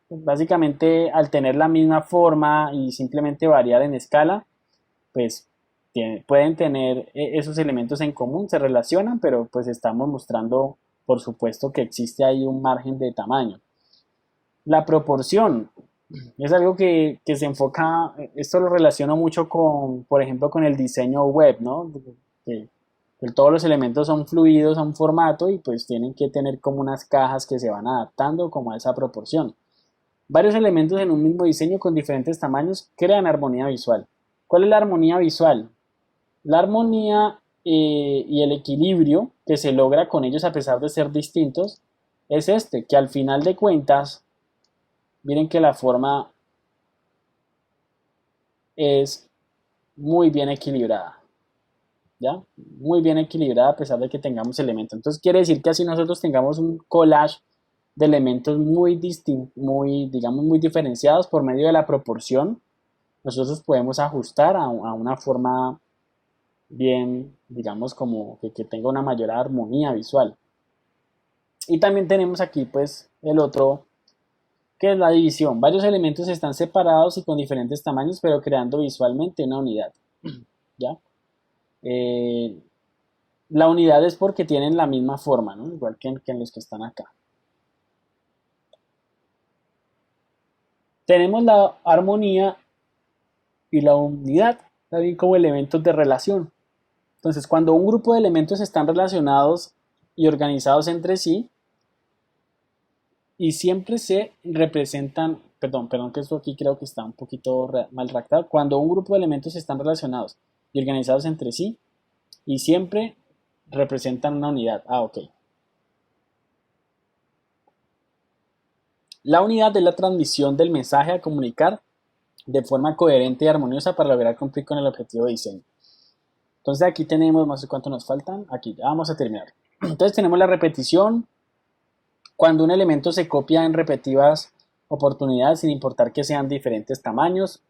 Speaker 1: Básicamente, al tener la misma forma y simplemente variar en escala, pues pueden tener esos elementos en común, se relacionan, pero pues estamos mostrando, por supuesto, que existe ahí un margen de tamaño. La proporción es algo que se enfoca, esto lo relaciono mucho con, por ejemplo, con el diseño web, ¿no? Que todos los elementos son fluidos a un formato y pues tienen que tener como unas cajas que se van adaptando como a esa proporción. Varios elementos en un mismo diseño con diferentes tamaños crean armonía visual. ¿Cuál es la armonía visual? La armonía y el equilibrio que se logra con ellos a pesar de ser distintos es este, que al final de cuentas, miren que la forma es muy bien equilibrada, ¿ya? Muy bien equilibrada a pesar de que tengamos elementos. Entonces quiere decir que así nosotros tengamos un collage de elementos muy distintos, muy, digamos, muy diferenciados por medio de la proporción, nosotros podemos ajustar a una forma bien, digamos, como que tenga una mayor armonía visual. Y también tenemos aquí, pues, el otro, que es la división. Varios elementos están separados y con diferentes tamaños, pero creando visualmente una unidad. ¿Ya? Eh, la unidad es porque tienen la misma forma, ¿no? Igual que en los que están acá. Tenemos la armonía y la unidad, también como elementos de relación. Entonces, cuando un grupo de elementos están relacionados y organizados entre sí, y siempre se representan, perdón, que esto aquí creo que está un poquito mal redactado, cuando un grupo de elementos están relacionados y organizados entre sí, y siempre representan una unidad. Ok. La unidad es la transmisión del mensaje a comunicar de forma coherente y armoniosa para lograr cumplir con el objetivo de diseño. Entonces aquí tenemos, no sé cuánto nos faltan, aquí ya vamos a terminar. Entonces tenemos la repetición, cuando un elemento se copia en repetidas oportunidades sin importar que sean diferentes tamaños.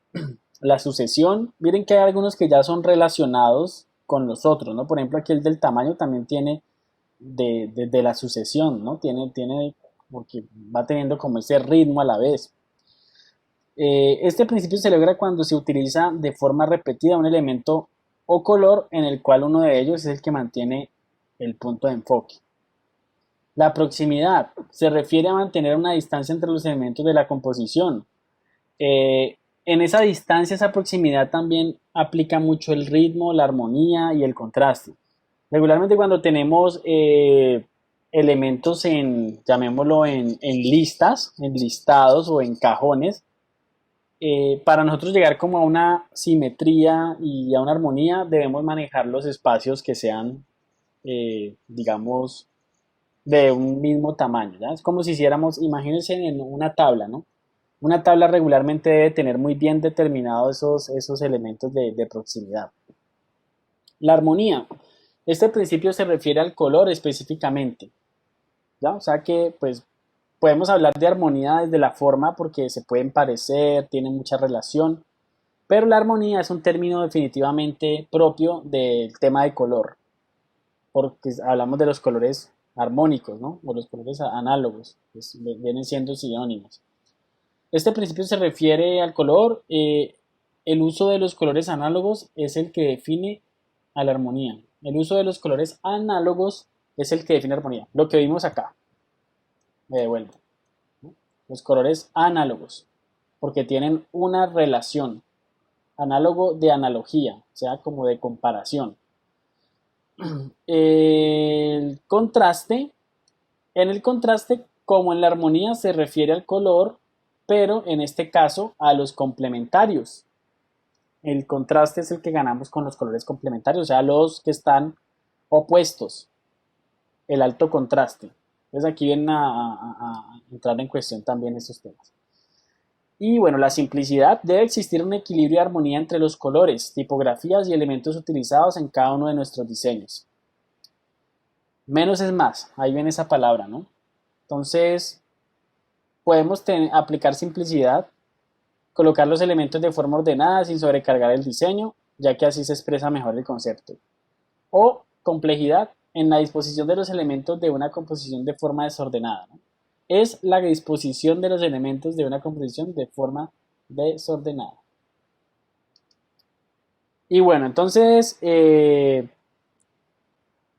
Speaker 1: La sucesión, miren que hay algunos que ya son relacionados con los otros, ¿no? Por ejemplo, aquí el del tamaño también tiene de la sucesión, ¿no? Tiene, porque va teniendo como ese ritmo a la vez. Este principio se logra cuando se utiliza de forma repetida un elemento o color en el cual uno de ellos es el que mantiene el punto de enfoque. La proximidad se refiere a mantener una distancia entre los elementos de la composición. En esa distancia, esa proximidad también aplica mucho el ritmo, la armonía y el contraste. Regularmente cuando tenemos elementos llamémoslo en listas, en listados o en cajones, para nosotros llegar como a una simetría y a una armonía, debemos manejar los espacios que sean, digamos, de un mismo tamaño, ¿ya? Es como si hiciéramos, imagínense en una tabla, ¿no? Una tabla regularmente debe tener muy bien determinados esos elementos de proximidad. La armonía. Este principio se refiere al color específicamente, ¿ya? O sea que, pues, podemos hablar de armonía desde la forma porque se pueden parecer, tienen mucha relación, pero la armonía es un término definitivamente propio del tema de color, porque hablamos de los colores armónicos, ¿no? O los colores análogos, que vienen siendo sinónimos. Este principio se refiere al color. El uso de los colores análogos es el que define a la armonía. El uso de los colores análogos es el que define la armonía. Lo que vimos acá. Me devuelvo, ¿no? Los colores análogos, porque tienen una relación. Análogo de analogía, o sea, como de comparación. El contraste, en el contraste, como en la armonía, se refiere al color, pero en este caso a los complementarios. El contraste es el que ganamos con los colores complementarios, o sea, los que están opuestos, el alto contraste. Entonces aquí vienen a entrar en cuestión también estos temas. Y bueno, la simplicidad. Debe existir un equilibrio y armonía entre los colores, tipografías y elementos utilizados en cada uno de nuestros diseños. Menos es más, ahí viene esa palabra, ¿no? Entonces, podemos aplicar simplicidad, colocar los elementos de forma ordenada sin sobrecargar el diseño, ya que así se expresa mejor el concepto. O complejidad en la disposición de los elementos de una composición de forma desordenada, ¿no? Es la disposición de los elementos de una composición de forma desordenada. Y bueno, entonces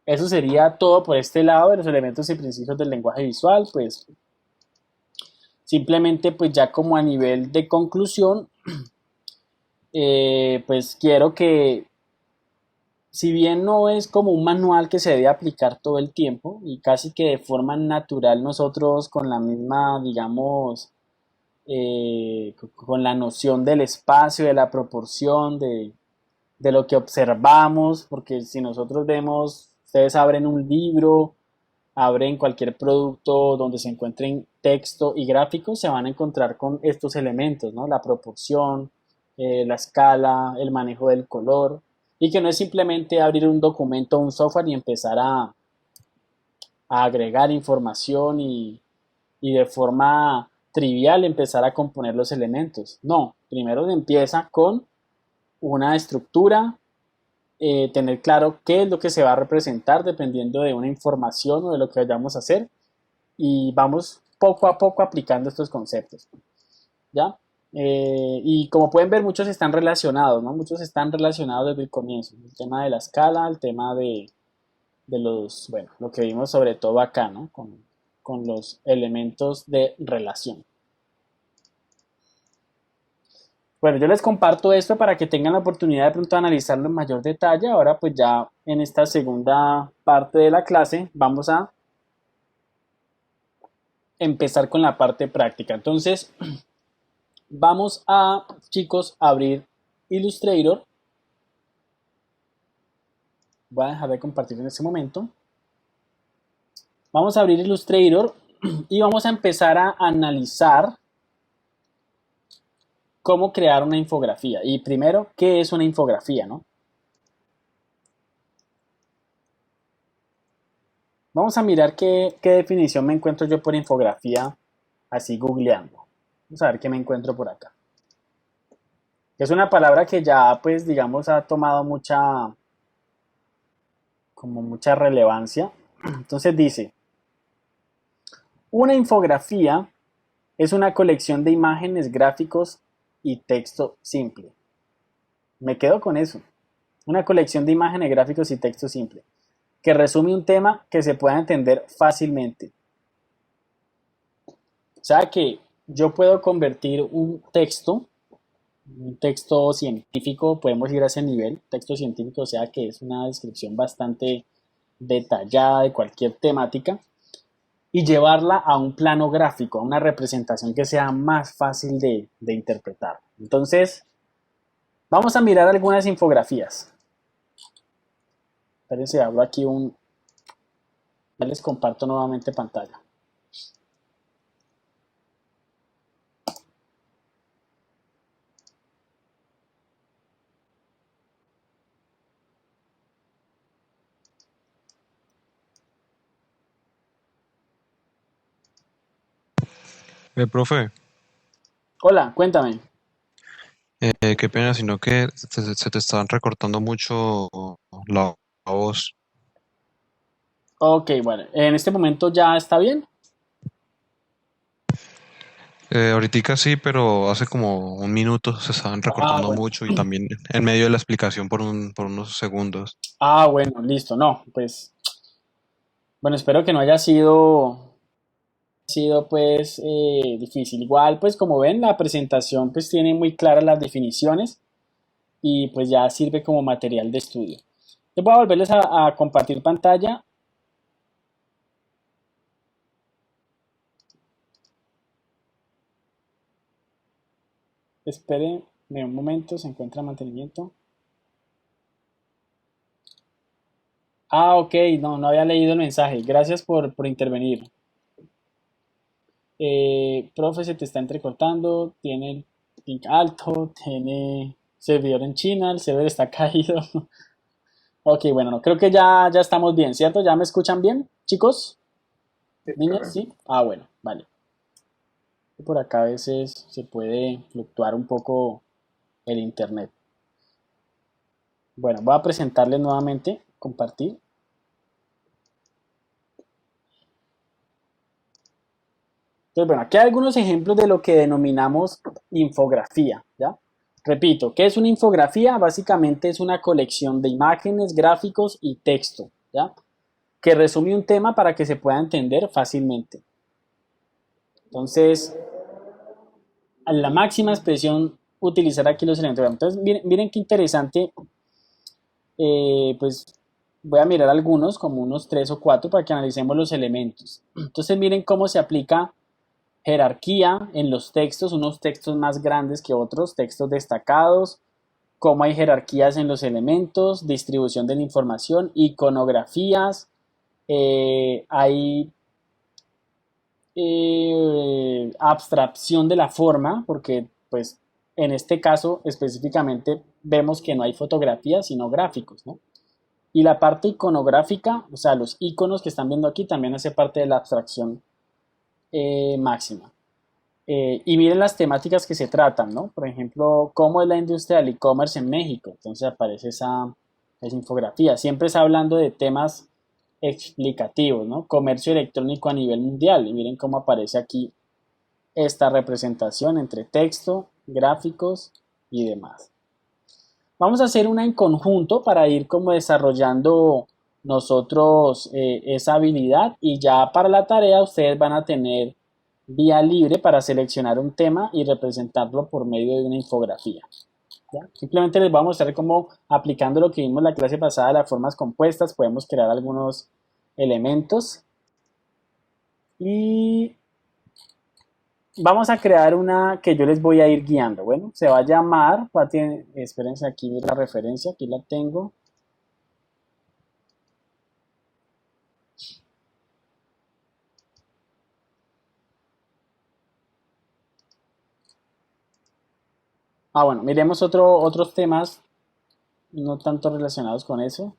Speaker 1: eso sería todo por este lado de los elementos y principios del lenguaje visual. Pues simplemente pues ya como a nivel de conclusión, pues quiero que, si bien no es como un manual que se debe aplicar todo el tiempo y casi que de forma natural nosotros con la misma, digamos, con la noción del espacio, de la proporción, de lo que observamos, porque si nosotros vemos, ustedes abren un libro, abren cualquier producto donde se encuentren texto y gráficos, se van a encontrar con estos elementos, ¿no? La proporción, la escala, el manejo del color, y que no es simplemente abrir un documento o un software y empezar a agregar información y de forma trivial empezar a componer los elementos. No, primero se empieza con una estructura, tener claro qué es lo que se va a representar dependiendo de una información o de lo que vayamos a hacer y vamos poco a poco aplicando estos conceptos, ¿ya? Y como pueden ver, muchos están relacionados, ¿no? Muchos están relacionados desde el comienzo. El tema de la escala, el tema de los, bueno, lo que vimos sobre todo acá, ¿no? Con los elementos de relación. Bueno, yo les comparto esto para que tengan la oportunidad de pronto analizarlo en mayor detalle. Ahora pues ya en esta segunda parte de la clase vamos a empezar con la parte práctica. Entonces vamos a, chicos, abrir Illustrator. Voy a dejar de compartir en este momento. Vamos a abrir Illustrator y vamos a empezar a analizar cómo crear una infografía. Y primero, ¿qué es una infografía, no? Vamos a mirar qué definición me encuentro yo por infografía, así googleando. Vamos a ver qué me encuentro por acá. Es una palabra que ya, pues, digamos, ha tomado como mucha relevancia. Entonces dice, una infografía es una colección de imágenes, gráficos y texto simple. Me quedo con eso. Una colección de imágenes, gráficos y texto simple, que resume un tema que se pueda entender fácilmente. O sea que yo puedo convertir un texto científico, podemos ir a ese nivel, texto científico, o sea que es una descripción bastante detallada de cualquier temática, y llevarla a un plano gráfico, a una representación que sea más fácil de interpretar. Entonces, vamos a mirar algunas infografías. Espérense, abro aquí ya les comparto nuevamente pantalla.
Speaker 2: Profe,
Speaker 1: Hola, cuéntame.
Speaker 2: qué pena, sino que se te estaban recortando mucho la voz.
Speaker 1: Ok, bueno, en este momento ya está bien.
Speaker 2: Ahoritica sí, pero hace como un minuto se estaban
Speaker 1: Ah,
Speaker 2: recortando
Speaker 1: bueno.
Speaker 2: mucho y también en medio de la explicación por unos segundos.
Speaker 1: Ah, bueno, listo. No, pues, bueno, espero que no haya sido pues difícil. Igual, pues como ven, la presentación pues tiene muy claras las definiciones y pues ya sirve como material de estudio. Yo voy a volverles a compartir pantalla. Espérenme un momento, se encuentra mantenimiento. Ah, ok, no había leído el mensaje. Gracias por intervenir. Profe, se te está entrecortando, tiene el link alto, tiene servidor en China, el servidor está caído. Ok, bueno, no, creo que ya estamos bien, ¿cierto? ¿Ya me escuchan bien, chicos? ¿Niños? ¿Sí? Ah, bueno, vale. Por acá a veces se puede fluctuar un poco el internet. Bueno, voy a presentarles nuevamente, compartir. Entonces, bueno, aquí hay algunos ejemplos de lo que denominamos infografía, ¿ya? Repito, ¿qué es una infografía? Básicamente es una colección de imágenes, gráficos y texto, ¿ya? Que resume un tema para que se pueda entender fácilmente. Entonces, a la máxima expresión, utilizar aquí los elementos. Entonces, miren qué interesante, pues voy a mirar algunos, como unos tres o cuatro, para que analicemos los elementos. Entonces, miren cómo se aplica jerarquía en los textos, unos textos más grandes que otros, textos destacados, cómo hay jerarquías en los elementos, distribución de la información, iconografías, hay abstracción de la forma, porque pues en este caso específicamente vemos que no hay fotografías, sino gráficos, ¿no? Y la parte iconográfica, o sea, los iconos que están viendo aquí también hace parte de la abstracción máxima. Y miren las temáticas que se tratan, ¿no? Por ejemplo, cómo es la industria del e-commerce en México. Entonces aparece esa infografía. Siempre está hablando de temas explicativos, ¿no? Comercio electrónico a nivel mundial. Y miren cómo aparece aquí esta representación entre texto, gráficos y demás. Vamos a hacer una en conjunto para ir como desarrollando nosotros esa habilidad y ya para la tarea ustedes van a tener vía libre para seleccionar un tema y representarlo por medio de una infografía. ¿Ya? Simplemente les voy a mostrar cómo aplicando lo que vimos en la clase pasada de las formas compuestas podemos crear algunos elementos y vamos a crear una que yo les voy a ir guiando. Bueno, se va a llamar, espérense aquí la referencia, aquí la tengo. Bueno, miremos otros temas no tanto relacionados con eso.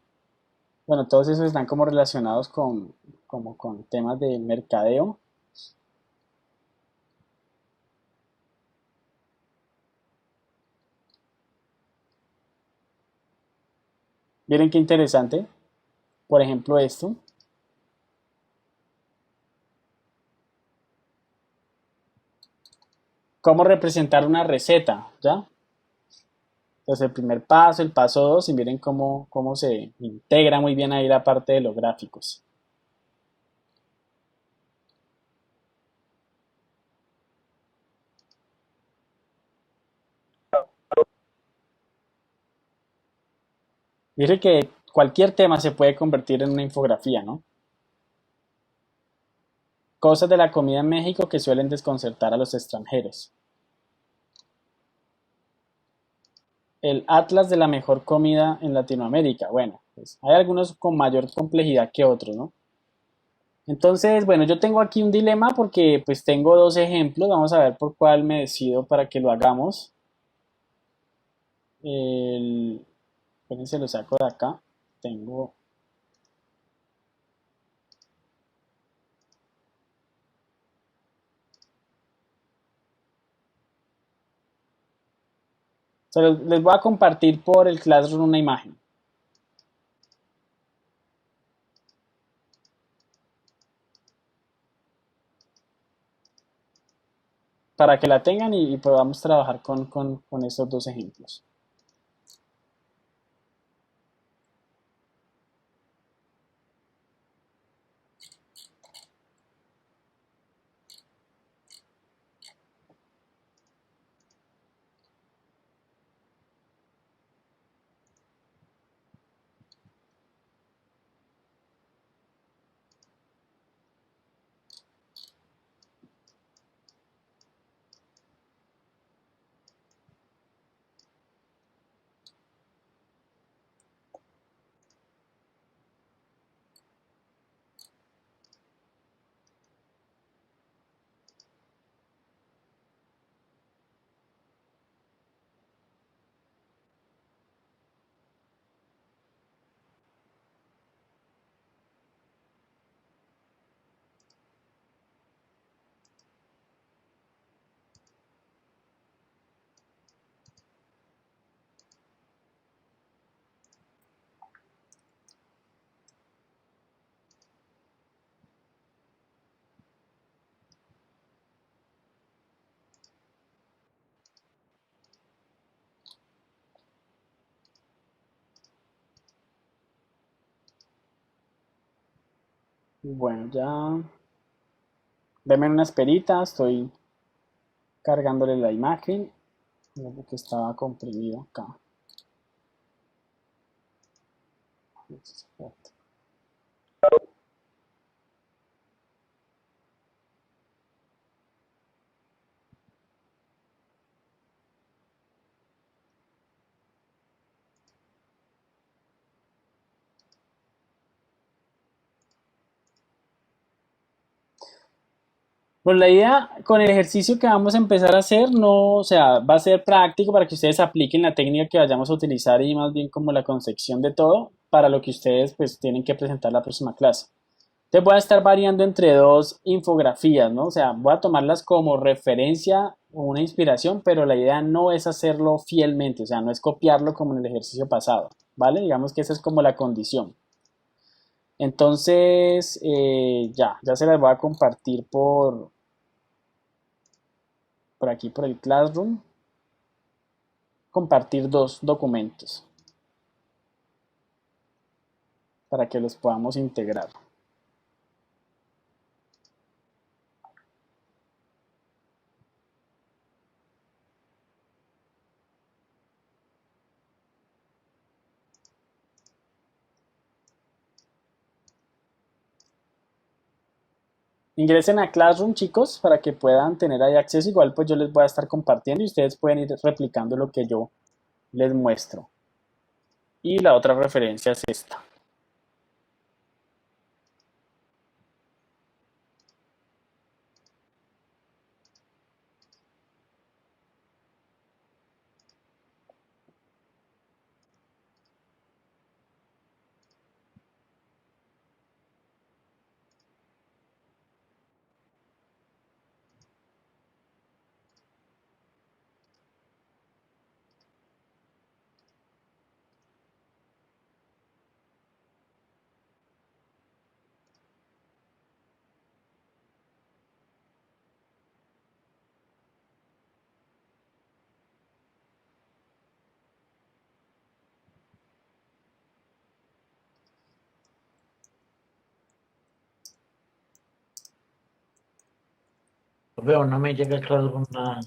Speaker 1: Bueno, todos esos están como relacionados como con temas de mercadeo. Miren qué interesante. Por ejemplo, esto. ¿Cómo representar una receta? ¿Ya? Entonces, el primer paso, el paso 2, y miren cómo se integra muy bien ahí la parte de los gráficos. Miren que cualquier tema se puede convertir en una infografía, ¿no? Cosas de la comida en México que suelen desconcertar a los extranjeros. El Atlas de la mejor comida en Latinoamérica. Bueno, pues hay algunos con mayor complejidad que otros, ¿no? Entonces, bueno, yo tengo aquí un dilema porque pues tengo dos ejemplos. Vamos a ver por cuál me decido para que lo hagamos. Espérense, lo saco de acá. Tengo. Les voy a compartir por el Classroom una imagen para que la tengan y podamos trabajar con estos dos ejemplos. Bueno, ya denme una esperita, estoy cargándole la imagen, porque estaba comprimido acá. Pues la idea con el ejercicio que vamos a empezar a hacer, no, o sea, va a ser práctico para que ustedes apliquen la técnica que vayamos a utilizar y más bien como la concepción de todo para lo que ustedes pues tienen que presentar la próxima clase. Te voy a estar variando entre dos infografías, ¿no? O sea, voy a tomarlas como referencia o una inspiración, pero la idea no es hacerlo fielmente, o sea, no es copiarlo como en el ejercicio pasado, ¿vale? Digamos que esa es como la condición. Entonces, ya se las voy a compartir por aquí, por el Classroom. Compartir dos documentos para que los podamos integrar. Ingresen a Classroom, chicos, para que puedan tener ahí acceso. Igual pues yo les voy a estar compartiendo y ustedes pueden ir replicando lo que yo les muestro. Y la otra referencia es esta.
Speaker 3: Veo, no me llega claro con nada.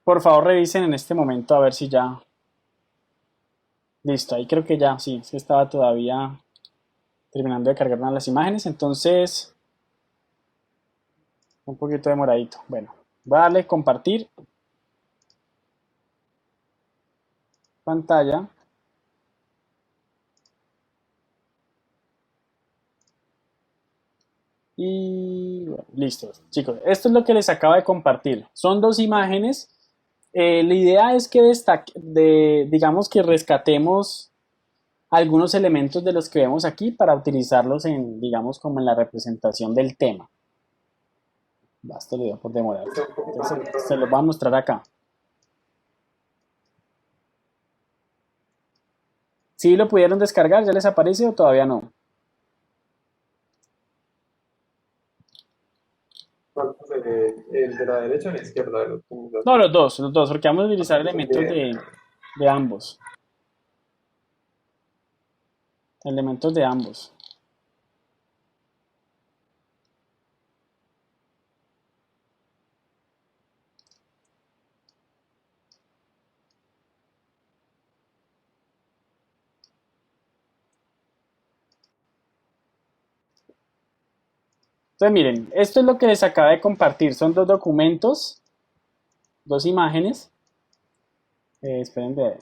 Speaker 1: Por favor, revisen en este momento a ver si ya. Listo, ahí creo que ya, sí, es que estaba todavía terminando de cargar una de las imágenes, entonces un poquito demoradito. Bueno, voy a darle compartir pantalla. Y bueno, listo, chicos, esto es lo que les acabo de compartir. Son dos imágenes. La idea es que digamos que rescatemos algunos elementos de los que vemos aquí para utilizarlos en, digamos, como en la representación del tema. Basta, le dio por demorar. Entonces, se los voy a mostrar acá. ¿Sí lo pudieron descargar? ¿Ya les aparece o todavía no?
Speaker 4: El de la derecha o la izquierda de los puntos.
Speaker 1: No, los dos, porque vamos a utilizar elementos de ambos. Elementos de ambos. Entonces miren, esto es lo que les acaba de compartir. Son dos documentos, dos imágenes. Esperen de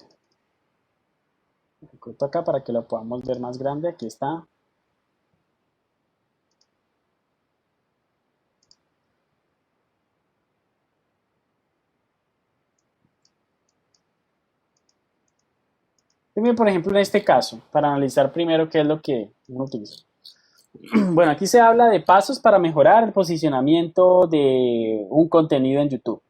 Speaker 1: corto acá para que lo podamos ver más grande. Aquí está. Miren, por ejemplo, en este caso, para analizar primero qué es lo que uno utiliza. Bueno, aquí se habla de pasos para mejorar el posicionamiento de un contenido en YouTube.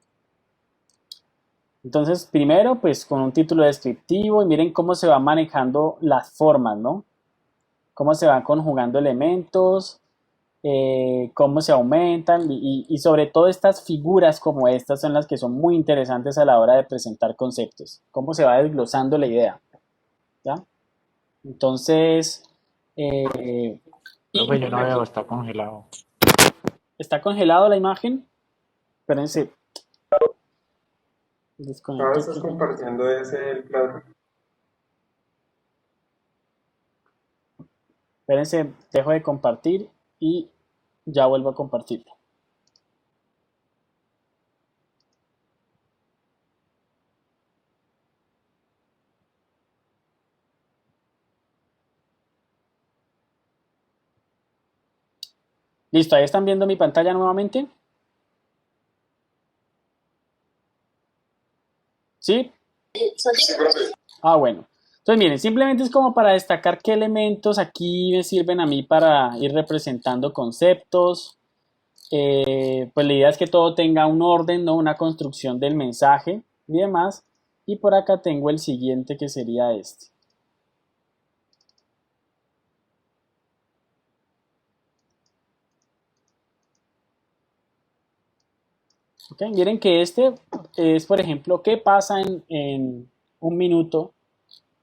Speaker 1: Entonces, primero, pues con un título descriptivo y miren cómo se van manejando las formas, ¿no? Cómo se van conjugando elementos, cómo se aumentan y sobre todo estas figuras como estas son las que son muy interesantes a la hora de presentar conceptos. Cómo se va desglosando la idea, ¿ya? Entonces, Eh,
Speaker 3: Profe, yo no veo, está congelado.
Speaker 1: ¿Está congelado la imagen? Espérense,
Speaker 4: Ahora
Speaker 1: desconecto
Speaker 4: estás
Speaker 1: aquí.
Speaker 4: compartiendo ese el Classroom.
Speaker 1: Espérense, dejo de compartir y ya vuelvo a compartirlo. Listo, ahí están viendo mi pantalla nuevamente. ¿Sí?
Speaker 4: Sí, profe.
Speaker 1: Ah, bueno. Entonces, miren, simplemente es como para destacar qué elementos aquí me sirven a mí para ir representando conceptos. Pues la idea es que todo tenga un orden, ¿no? Una construcción del mensaje y demás. Y por acá tengo el siguiente que sería este. ¿Ok? Miren que este es, por ejemplo, qué pasa en un minuto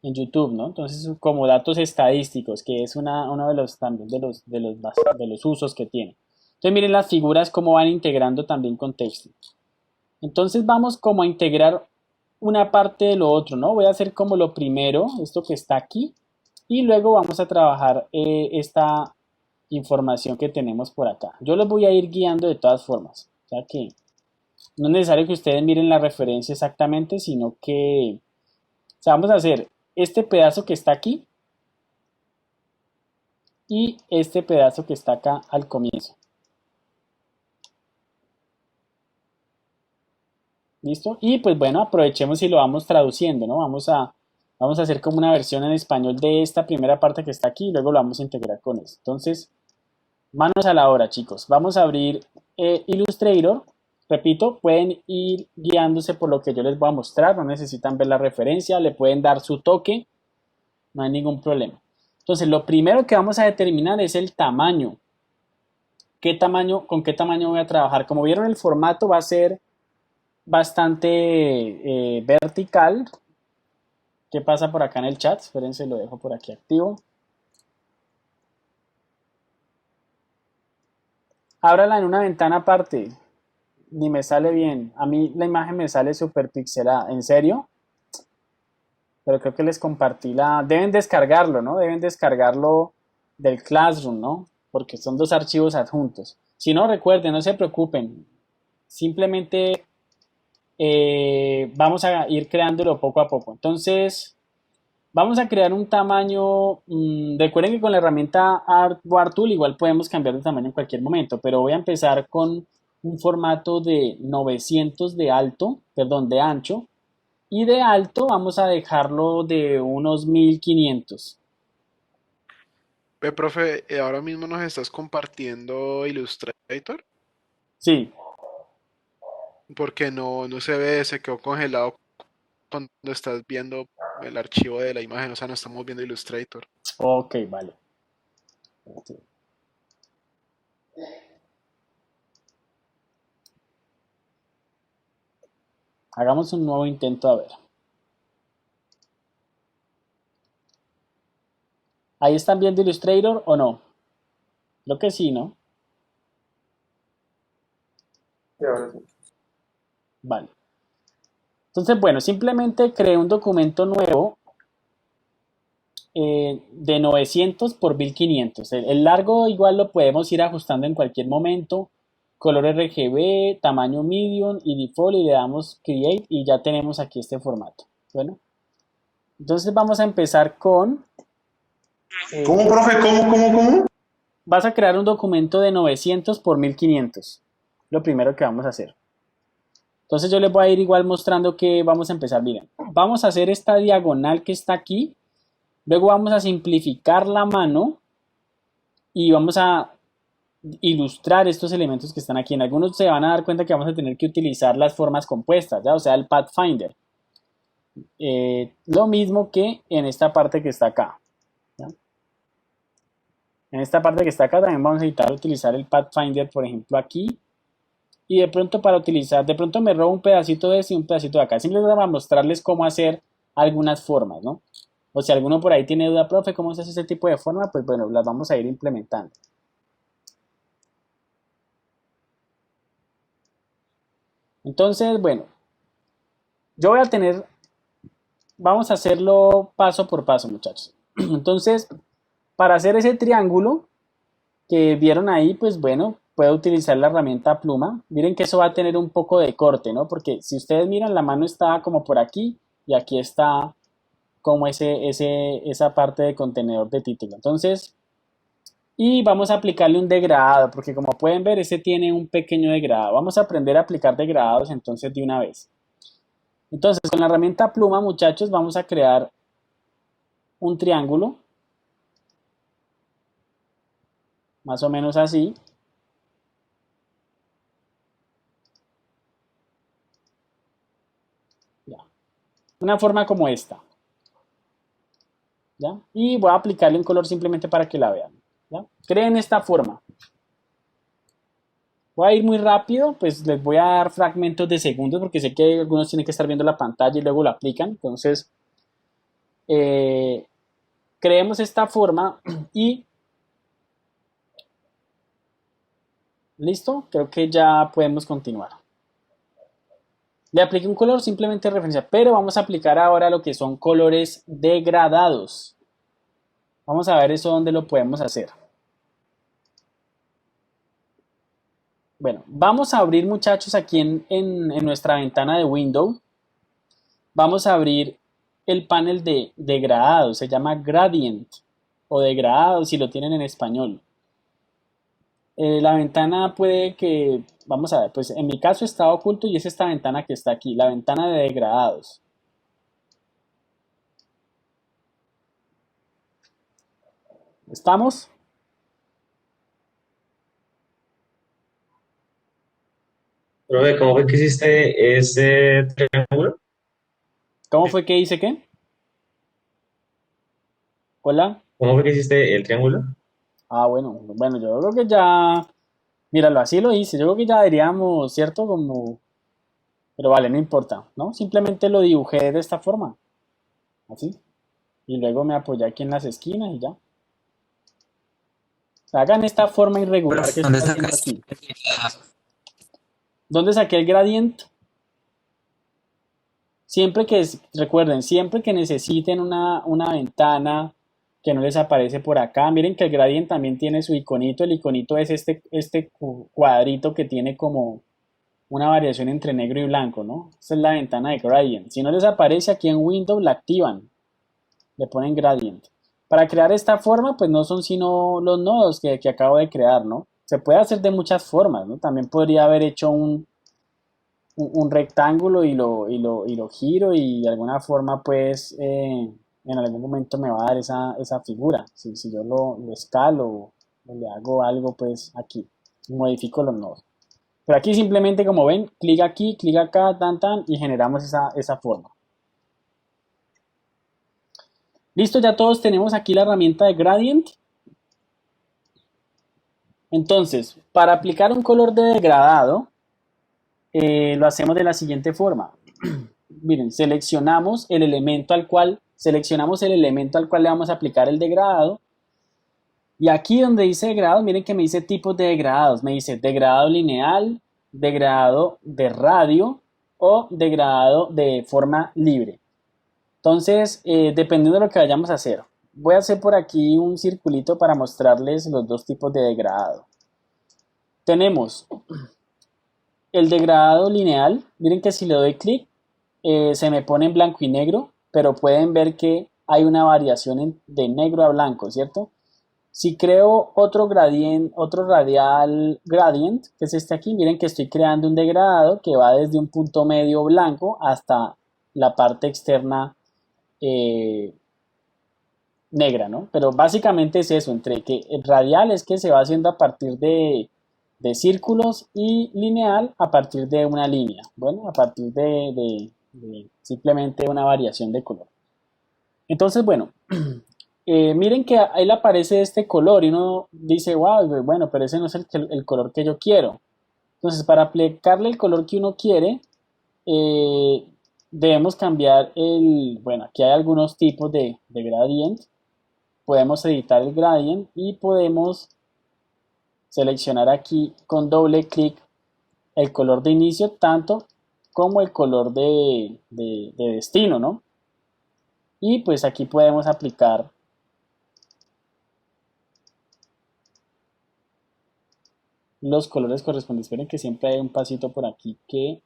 Speaker 1: en YouTube, ¿no? Entonces, como datos estadísticos, que es uno de los también de los usos que tiene. Entonces, miren las figuras cómo van integrando también contexto. Entonces, vamos como a integrar una parte de lo otro, ¿no? Voy a hacer como lo primero, esto que está aquí, y luego vamos a trabajar esta información que tenemos por acá. Yo los voy a ir guiando de todas formas, o sea que no es necesario que ustedes miren la referencia exactamente, sino que, o sea, vamos a hacer este pedazo que está aquí y este pedazo que está acá al comienzo. ¿Listo? Y pues bueno, aprovechemos y lo vamos traduciendo, ¿no? Vamos a hacer como una versión en español de esta primera parte que está aquí y luego lo vamos a integrar con eso. Entonces, manos a la obra, chicos. Vamos a abrir Illustrator. Repito, pueden ir guiándose por lo que yo les voy a mostrar, no necesitan ver la referencia, le pueden dar su toque, no hay ningún problema. Entonces, lo primero que vamos a determinar es el tamaño. ¿Qué tamaño, con qué tamaño voy a trabajar? Como vieron, el formato va a ser bastante vertical. ¿Qué pasa por acá en el chat? Espérense, lo dejo por aquí activo. Ábrala en una ventana aparte. Ni me sale bien. A mí la imagen me sale súper pixelada. ¿En serio? Pero creo que les compartí la... Deben descargarlo, ¿no? Deben descargarlo del Classroom, ¿no? Porque son dos archivos adjuntos. Si no, recuerden, no se preocupen. Simplemente vamos a ir creándolo poco a poco. Entonces, vamos a crear un tamaño. Recuerden que con la herramienta Artboard Tool igual podemos cambiar de tamaño en cualquier momento, pero voy a empezar con un formato de 900 de alto, perdón, de ancho, y de alto vamos a dejarlo de unos 1500.
Speaker 5: Ve, profe, ahora mismo nos estás compartiendo Illustrator
Speaker 1: Sí,
Speaker 5: porque no se ve, se quedó congelado cuando estás viendo el archivo de la imagen, o sea, no estamos viendo Illustrator.
Speaker 1: ok, vale. Hagamos un nuevo intento a ver. ¿Ahí están viendo Illustrator o no? Creo que sí, ¿no?
Speaker 4: Y ahora sí.
Speaker 1: Vale. Entonces, bueno, simplemente creé un documento nuevo de 900 por 1500. El largo igual lo podemos ir ajustando en cualquier momento. Color RGB, tamaño medium y default y le damos create y ya tenemos aquí este formato. Bueno, entonces vamos a empezar con...
Speaker 6: ¿Cómo, profe? ¿Cómo?
Speaker 1: Vas a crear un documento de 900 por 1500. Lo primero que vamos a hacer. Entonces yo les voy a ir igual mostrando que vamos a empezar. Miren, vamos a hacer esta diagonal que está aquí. Luego vamos a simplificar la mano y vamos a ilustrar estos elementos que están aquí. En algunos se van a dar cuenta que vamos a tener que utilizar las formas compuestas, ¿ya? O sea, el Pathfinder. Lo mismo que en esta parte que está acá, ¿ya? En esta parte que está acá también vamos a necesitar utilizar el Pathfinder, por ejemplo, aquí. Y de pronto para utilizar, de pronto me robo un pedacito de este y un pedacito de acá. Simplemente para mostrarles cómo hacer algunas formas, ¿no? O si alguno por ahí tiene duda, profe, ¿cómo se hace ese tipo de forma? Pues bueno, las vamos a ir implementando. Entonces, bueno, yo voy a tener, vamos a hacerlo paso por paso, muchachos. Entonces, para hacer ese triángulo que vieron ahí, pues bueno, puedo utilizar la herramienta pluma. Miren que eso va a tener un poco de corte, ¿no? Porque si ustedes miran, la mano está como por aquí y aquí está como esa parte de contenedor de título. Entonces, y vamos a aplicarle un degradado, porque como pueden ver, ese tiene un pequeño degradado. Vamos a aprender a aplicar degradados entonces de una vez. Entonces, con la herramienta pluma, muchachos, vamos a crear un triángulo, más o menos así. Ya. Una forma como esta. ¿Ya? Y voy a aplicarle un color simplemente para que la vean. ¿Ya? Creen esta forma. Voy a ir muy rápido, pues les voy a dar fragmentos de segundos porque sé que algunos tienen que estar viendo la pantalla y luego lo aplican. Entonces, creemos esta forma y listo, creo que ya podemos continuar. Le apliqué un color simplemente de referencia, pero vamos a aplicar ahora lo que son colores degradados. Vamos a ver eso dónde lo podemos hacer. Bueno, vamos a abrir, muchachos, aquí en nuestra ventana de Windows. Vamos a abrir el panel de degradado, se llama Gradient o degradado si lo tienen en español. La ventana puede que, vamos a ver, pues en mi caso está oculto y es esta ventana que está aquí, la ventana de degradados. ¿Estamos?
Speaker 6: Profe, ¿cómo fue que hiciste ese triángulo?
Speaker 1: ¿Cómo fue que hice qué? Hola.
Speaker 6: ¿Cómo fue que hiciste el triángulo?
Speaker 1: Ah, bueno, yo creo que ya, míralo, así lo hice, yo creo que ya diríamos, ¿cierto? Como, pero vale, no importa, ¿no? Simplemente lo dibujé de esta forma, así, y luego me apoyé aquí en las esquinas y ya. Hagan esta forma irregular que estoy haciendo aquí. ¿Dónde saqué el gradiente? Siempre que, recuerden, siempre que necesiten una ventana que no les aparece por acá, miren que el gradient también tiene su iconito. El iconito es este cuadrito que tiene como una variación entre negro y blanco, ¿no? Esta es la ventana de gradient. Si no les aparece aquí en Windows, la activan. Le ponen gradient. Para crear esta forma, pues no son sino los nodos que acabo de crear, ¿no? Se puede hacer de muchas formas, ¿no? También podría haber hecho un rectángulo y lo giro y de alguna forma pues en algún momento me va a dar esa figura. Si yo lo escalo o le hago algo pues aquí, modifico los nodos. Pero aquí simplemente como ven, clic aquí, clic acá, tan y generamos esa forma. Listo, ya todos tenemos aquí la herramienta de gradient. Entonces, para aplicar un color de degradado, lo hacemos de la siguiente forma. Miren, seleccionamos el elemento al cual le vamos a aplicar el degradado. Y aquí donde dice degradado, miren que me dice tipos de degradados. Me dice degradado lineal, degradado de radio o degradado de forma libre. Entonces, dependiendo de lo que vayamos a hacer, voy a hacer por aquí un circulito para mostrarles los dos tipos de degradado. Tenemos el degradado lineal. Miren que si le doy clic, se me pone en blanco y negro, pero pueden ver que hay una variación de negro a blanco, ¿cierto? Si creo otro radial gradient, que es este aquí, miren que estoy creando un degradado que va desde un punto medio blanco hasta la parte externa negra, ¿no? Pero básicamente es eso, entre que el radial es que se va haciendo a partir de círculos y lineal a partir de una línea, bueno, a partir de simplemente una variación de color. Entonces, bueno, miren que ahí le aparece este color y uno dice, wow, bueno, pero ese no es el color que yo quiero. Entonces, para aplicarle el color que uno quiere, debemos cambiar bueno, aquí hay algunos tipos de gradient. Podemos editar el gradient y podemos seleccionar aquí con doble clic el color de inicio tanto como el color de destino, ¿no? Y pues aquí podemos aplicar los colores correspondientes. Esperen que siempre hay un pasito por aquí que...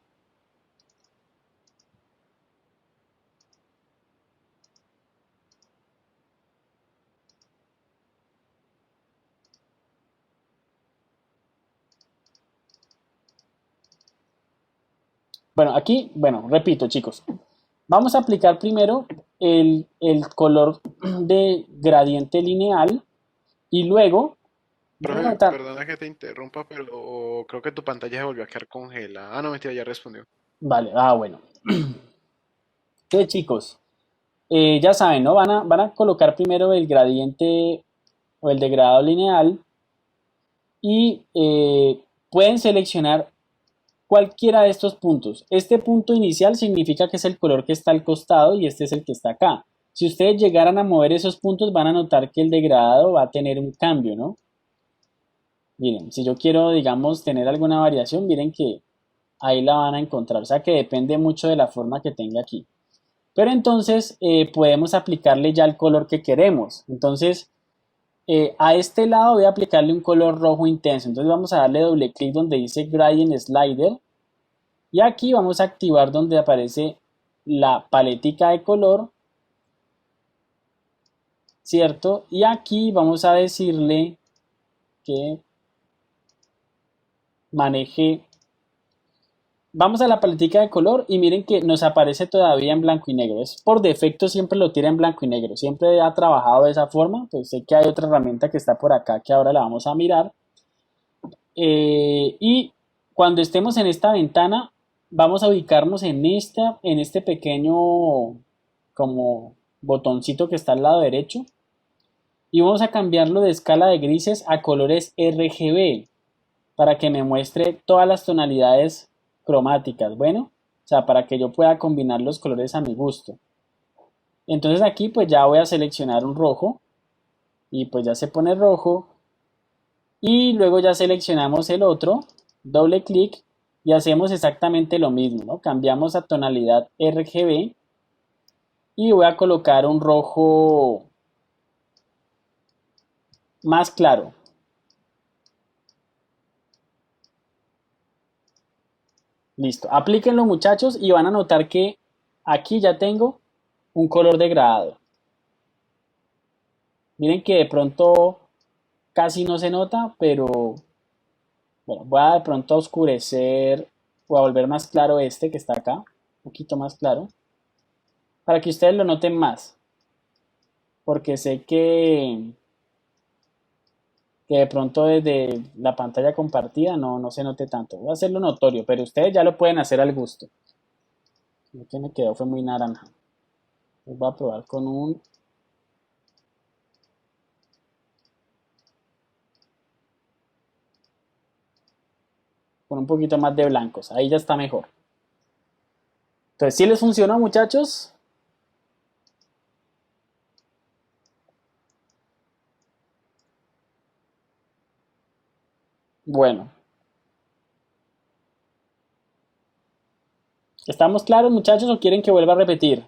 Speaker 1: Bueno, aquí, bueno, repito chicos, vamos a aplicar primero el color de gradiente lineal y luego van a
Speaker 5: Profe,
Speaker 1: notar,
Speaker 5: perdona que te interrumpa, pero creo que tu pantalla se volvió a quedar congelada. Ah, no, mentira, ya respondió.
Speaker 1: vale, bueno. Entonces chicos, ya saben, ¿no? Van a colocar primero el gradiente o el degradado lineal y pueden seleccionar cualquiera de estos puntos. Este punto inicial significa que es el color que está al costado y este es el que está acá. Si ustedes llegaran a mover esos puntos van a notar que el degradado va a tener un cambio, ¿no? Miren, si yo quiero, digamos, tener alguna variación, miren que ahí la van a encontrar. O sea que depende mucho de la forma que tenga aquí. Pero entonces podemos aplicarle ya el color que queremos. Entonces a este lado voy a aplicarle un color rojo intenso. Entonces vamos a darle doble clic donde dice Gradient Slider. Y aquí vamos a activar donde aparece la paletica de color. ¿Cierto? Y aquí vamos a decirle que maneje. Vamos a la paletica de color y miren que nos aparece todavía en blanco y negro. Es por defecto siempre lo tira en blanco y negro. Siempre ha trabajado de esa forma. Pues sé que hay otra herramienta que está por acá que ahora la vamos a mirar. Y cuando estemos en esta ventana, vamos a ubicarnos en este pequeño como botoncito que está al lado derecho. Y vamos a cambiarlo de escala de grises a colores RGB para que me muestre todas las tonalidades cromáticas. Bueno, o sea, para que yo pueda combinar los colores a mi gusto. Entonces aquí pues ya voy a seleccionar un rojo y pues ya se pone rojo y luego ya seleccionamos el otro, doble clic y hacemos exactamente lo mismo, ¿no? Cambiamos a tonalidad RGB y voy a colocar un rojo más claro. Listo, aplíquenlo muchachos y van a notar que aquí ya tengo un color degradado. Miren que de pronto casi no se nota, pero bueno, voy a de pronto a oscurecer o a volver más claro este que está acá, un poquito más claro, para que ustedes lo noten más, porque sé que de pronto desde la pantalla compartida no se note tanto. Voy a hacerlo notorio, pero ustedes ya lo pueden hacer al gusto. Lo que me quedó fue muy naranja. Voy a probar con un poquito más de blancos. Ahí ya está mejor. Entonces, ¿sí les funcionó, muchachos? Bueno, ¿estamos claros, muchachos, o quieren que vuelva a repetir?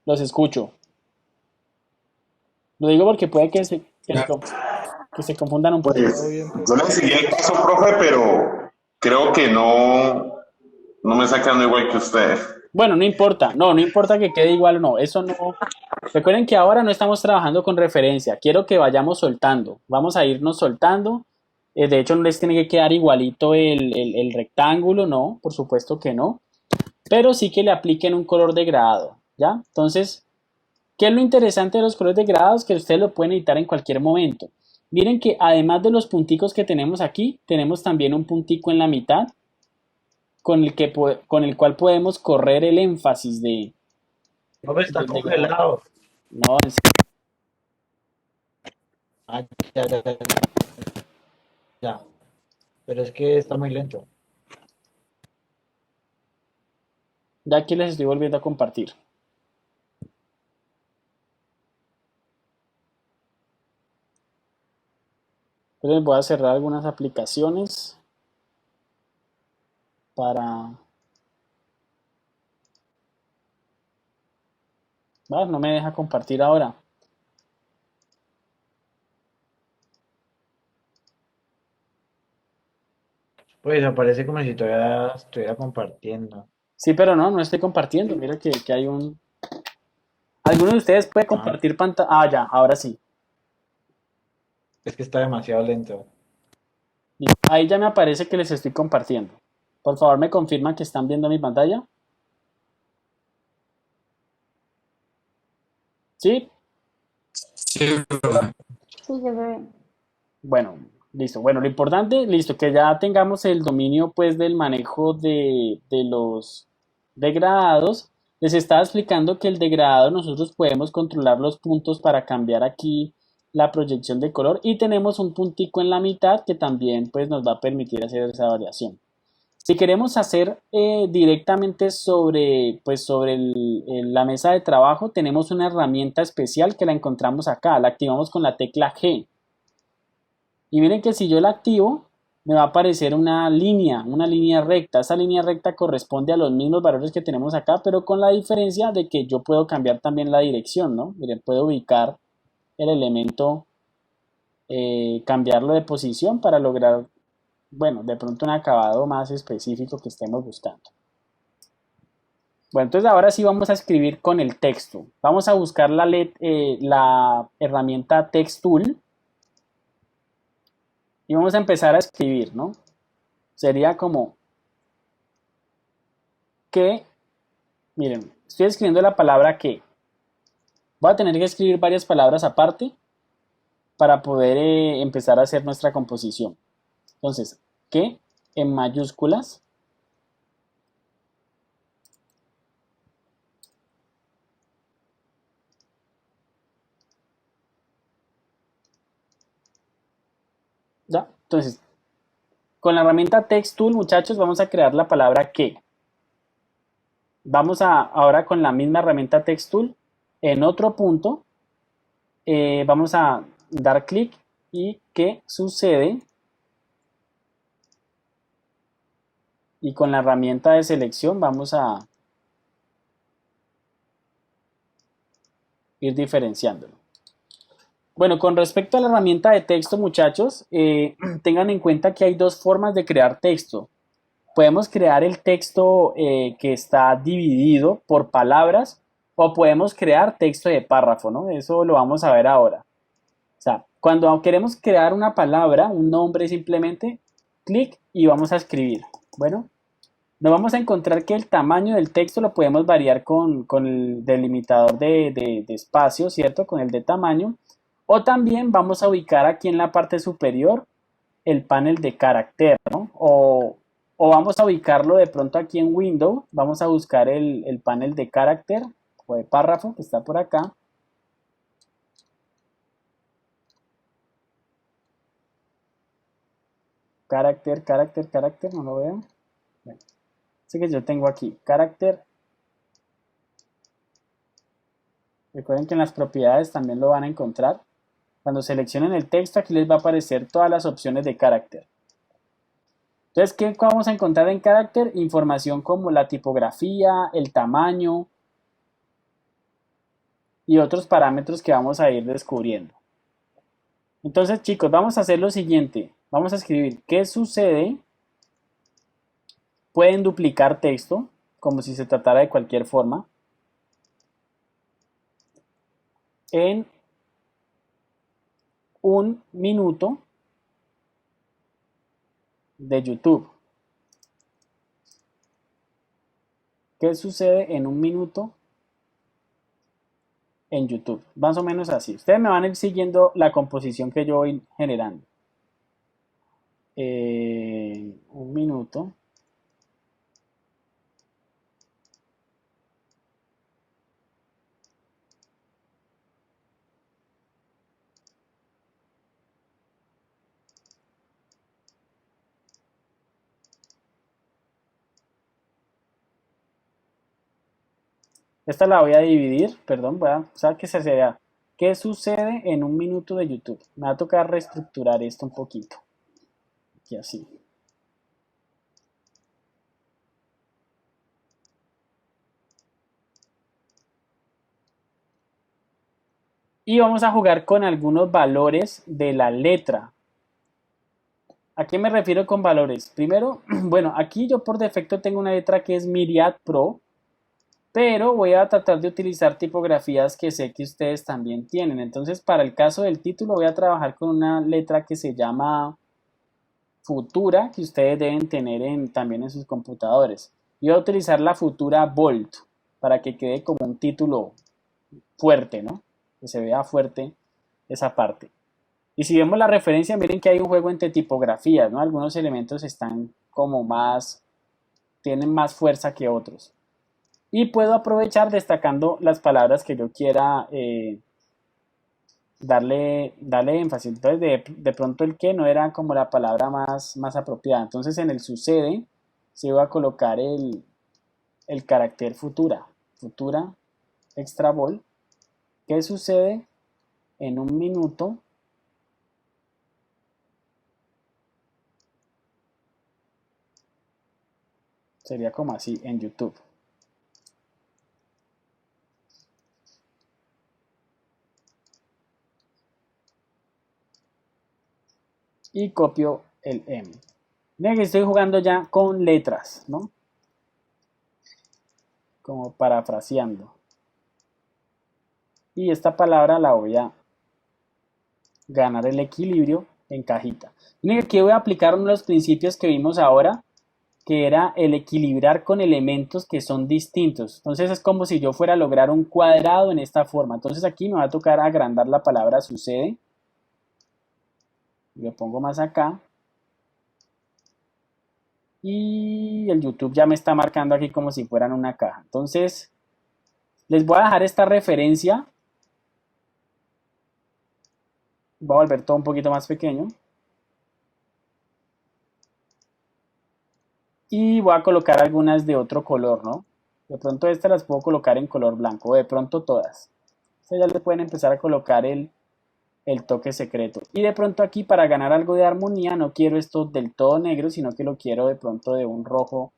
Speaker 1: Los escucho. Lo digo porque puede que se confundan un poco.
Speaker 3: Todo
Speaker 7: Pues
Speaker 3: bien,
Speaker 7: yo
Speaker 3: profe.
Speaker 7: le seguí el paso, profe, pero creo que no me está quedando igual que usted.
Speaker 1: Bueno, no importa, no importa que quede igual o no, eso no. Recuerden que ahora no estamos trabajando con referencia, quiero que vayamos soltando, vamos a irnos soltando. De hecho, no les tiene que quedar igualito el rectángulo, no, por supuesto que no, pero sí que le apliquen un color degradado, ¿ya? Entonces, ¿qué es lo interesante de los colores degradados? Que ustedes lo pueden editar en cualquier momento. Miren que además de los punticos que tenemos aquí, tenemos también un puntico en la mitad con el cual podemos correr el énfasis
Speaker 3: Profe, está
Speaker 1: del degradado.
Speaker 3: congelado.
Speaker 1: No,
Speaker 3: Ah, ya, ya, ya, ya. Pero es que está muy lento.
Speaker 1: Ya aquí les estoy volviendo a compartir. Entonces voy a cerrar algunas aplicaciones para... No me deja compartir ahora.
Speaker 3: Pues aparece como si todavía estuviera compartiendo.
Speaker 1: Sí, pero no estoy compartiendo. Mira que hay un... ¿Alguno de ustedes puede
Speaker 3: Ah,
Speaker 1: compartir pantalla? Ah, ya, ahora sí.
Speaker 3: es que está demasiado lento.
Speaker 1: Ahí ya me aparece que les estoy compartiendo. Por favor, me confirman que están viendo mi pantalla. ¿Sí?
Speaker 2: Sí,
Speaker 8: Sí, se ve.
Speaker 1: Bueno, listo. Bueno, lo importante, listo, que ya tengamos el dominio pues del manejo de los degradados. Les estaba explicando que el degradado nosotros podemos controlar los puntos para cambiar aquí la proyección de color y tenemos un puntico en la mitad que también pues nos va a permitir hacer esa variación. Si queremos hacer directamente sobre, pues sobre la mesa de trabajo, tenemos una herramienta especial que la encontramos acá, la activamos con la tecla G. Y miren que si yo la activo, me va a aparecer una línea recta. Esa línea recta corresponde a los mismos valores que tenemos acá, pero con la diferencia de que yo puedo cambiar también la dirección, ¿no? Miren, puedo ubicar el elemento, cambiarlo de posición para lograr, bueno, de pronto un acabado más específico que estemos buscando. Bueno, entonces ahora sí vamos a escribir con el texto. Vamos a buscar la herramienta Text Tool y vamos a empezar a escribir, ¿no? Sería como que, miren, estoy escribiendo la palabra que. Voy a tener que escribir varias palabras aparte para poder empezar a hacer nuestra composición. Entonces, que en mayúsculas. ¿Ya? Entonces, con la herramienta Text Tool, muchachos, vamos a crear la palabra que. Vamos a, ahora con la misma herramienta Text Tool, en otro punto, vamos a dar clic y ¿qué sucede? Y con la herramienta de selección vamos a ir diferenciándolo. Bueno, con respecto a la herramienta de texto, muchachos, tengan en cuenta que hay dos formas de crear texto. Podemos crear el texto que está dividido por palabras o podemos crear texto de párrafo, ¿no? Eso lo vamos a ver ahora. O sea, cuando queremos crear una palabra, un nombre simplemente, clic y vamos a escribir. Bueno, nos vamos a encontrar que el tamaño del texto lo podemos variar con el delimitador de espacio, ¿cierto? Con el de tamaño. O también vamos a ubicar aquí en la parte superior el panel de carácter, ¿no? O vamos a ubicarlo de pronto aquí en Windows. Vamos a buscar el panel de carácter o de párrafo que está por acá. Carácter, no lo veo. Bueno, así que yo tengo aquí carácter. Recuerden que en las propiedades también lo van a encontrar. Cuando seleccionen el texto, aquí les va a aparecer todas las opciones de carácter. Entonces, ¿qué vamos a encontrar en carácter? Información como la tipografía, el tamaño y otros parámetros que vamos a ir descubriendo. Entonces, chicos, vamos a hacer lo siguiente. Vamos a escribir ¿qué sucede? Pueden duplicar texto, como si se tratara de cualquier forma, en un minuto de YouTube. ¿Qué sucede en un minuto en YouTube? Más o menos así. Ustedes me van a ir siguiendo la composición que yo voy generando. Un minuto. Esta la voy a dividir, perdón, voy a usar que se vea. ¿Qué sucede en un minuto de YouTube? Me va a tocar reestructurar esto un poquito. Y así. Y vamos a jugar con algunos valores de la letra. ¿A qué me refiero con valores? Primero, bueno, aquí yo por defecto tengo una letra que es Myriad Pro, pero voy a tratar de utilizar tipografías que sé que ustedes también tienen. Entonces, para el caso del título voy a trabajar con una letra que se llama Futura, que ustedes deben tener también en sus computadores. Y voy a utilizar la Futura Bold para que quede como un título fuerte, ¿no? Que se vea fuerte esa parte. Y si vemos la referencia, miren que hay un juego entre tipografías, ¿no? Algunos elementos están como tienen más fuerza que otros. Y puedo aprovechar destacando las palabras que yo quiera darle énfasis. Entonces, de pronto el que no era como la palabra más apropiada. Entonces, en el sucede, se va a colocar el carácter futura. Futura extra ball. ¿Qué sucede en un minuto? Sería como así en YouTube. Y copio el M. Miren que estoy jugando ya con letras, ¿no? Como parafraseando. Y esta palabra la voy a ganar el equilibrio en cajita. Miren que aquí voy a aplicar uno de los principios que vimos ahora, que era el equilibrar con elementos que son distintos. Entonces es como si yo fuera a lograr un cuadrado en esta forma. Entonces aquí me va a tocar agrandar la palabra sucede. Lo pongo más acá. Y el YouTube ya me está marcando aquí como si fueran una caja. Entonces les voy a dejar esta referencia. Voy a volver todo un poquito más pequeño. Y voy a colocar algunas de otro color, ¿no? De pronto estas las puedo colocar en color blanco, o de pronto todas. Ustedes ya le pueden empezar a colocar el toque secreto. Y de pronto aquí, para ganar algo de armonía, no quiero esto del todo negro, sino que lo quiero de pronto de un rojo